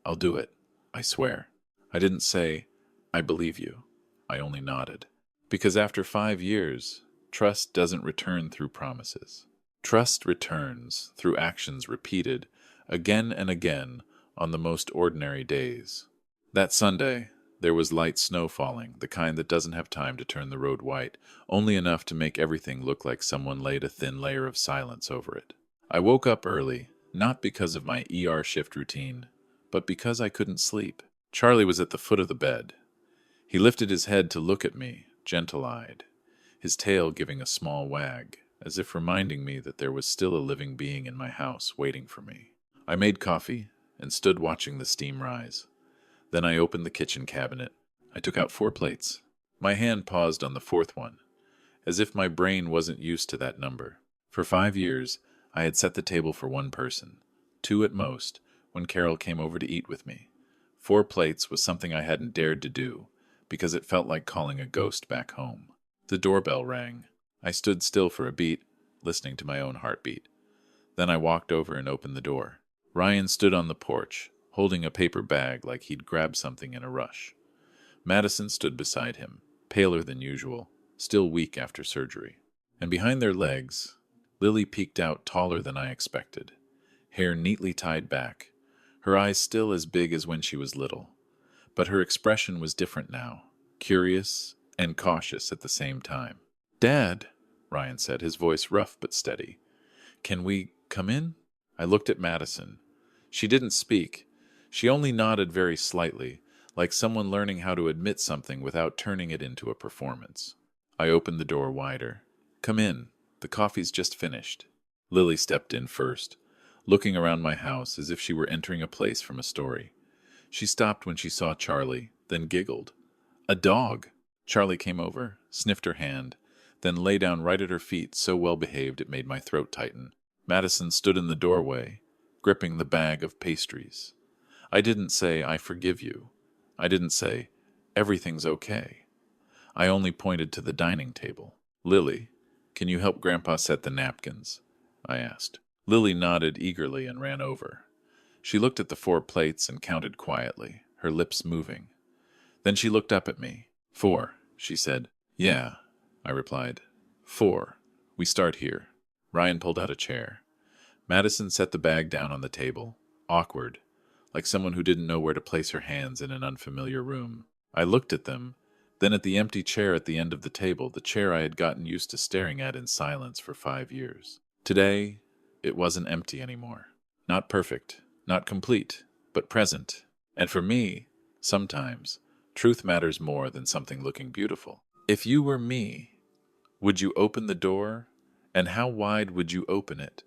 I'll do it, I swear. I didn't say, I believe you. I only nodded. Because after 5 years, trust doesn't return through promises. Trust returns through actions repeated again and again on the most ordinary days. That Sunday, there was light snow falling, the kind that doesn't have time to turn the road white, only enough to make everything look like someone laid a thin layer of silence over it. I woke up early, not because of my ER shift routine, but because I couldn't sleep. Charlie was at the foot of the bed. He lifted his head to look at me, gentle-eyed, his tail giving a small wag, as if reminding me that there was still a living being in my house waiting for me. I made coffee and stood watching the steam rise. Then I opened the kitchen cabinet. I took out 4 plates. My hand paused on the 4th one, as if my brain wasn't used to that number. For 5 years, I had set the table for 1 person, 2 at most, when Carol came over to eat with me. 4 plates was something I hadn't dared to do, because it felt like calling a ghost back home. The doorbell rang. I stood still for a beat, listening to my own heartbeat. Then I walked over and opened the door. Ryan stood on the porch, holding a paper bag like he'd grabbed something in a rush. Madison stood beside him, paler than usual, still weak after surgery. And behind their legs, Lily peeked out taller than I expected, hair neatly tied back, her eyes still as big as when she was little. But her expression was different now, curious and cautious at the same time. Dad, Ryan said, his voice rough but steady. Can we come in? I looked at Madison. She didn't speak. She only nodded very slightly, like someone learning how to admit something without turning it into a performance. I opened the door wider. Come in. The coffee's just finished. Lily stepped in first, looking around my house as if she were entering a place from a story. She stopped when she saw Charlie, then giggled. A dog! Charlie came over, sniffed her hand, then lay down right at her feet, so well-behaved it made my throat tighten. Madison stood in the doorway, gripping the bag of pastries. I didn't say, I forgive you. I didn't say, "Everything's okay." I only pointed to the dining table. "Lily, can you help Grandpa set the napkins?" I asked. Lily nodded eagerly and ran over. She looked at the 4 plates and counted quietly, her lips moving. Then she looked up at me. "4," she said. "Yeah," I replied. "4. We start here." Ryan pulled out a chair. Madison set the bag down on the table, awkward, like someone who didn't know where to place her hands in an unfamiliar room. I looked at them, then at the empty chair at the end of the table, the chair I had gotten used to staring at in silence for 5 years. Today, it wasn't empty anymore. Not perfect, not complete, but present. And for me, sometimes, truth matters more than something looking beautiful. If you were me, would you open the door? And how wide would you open it?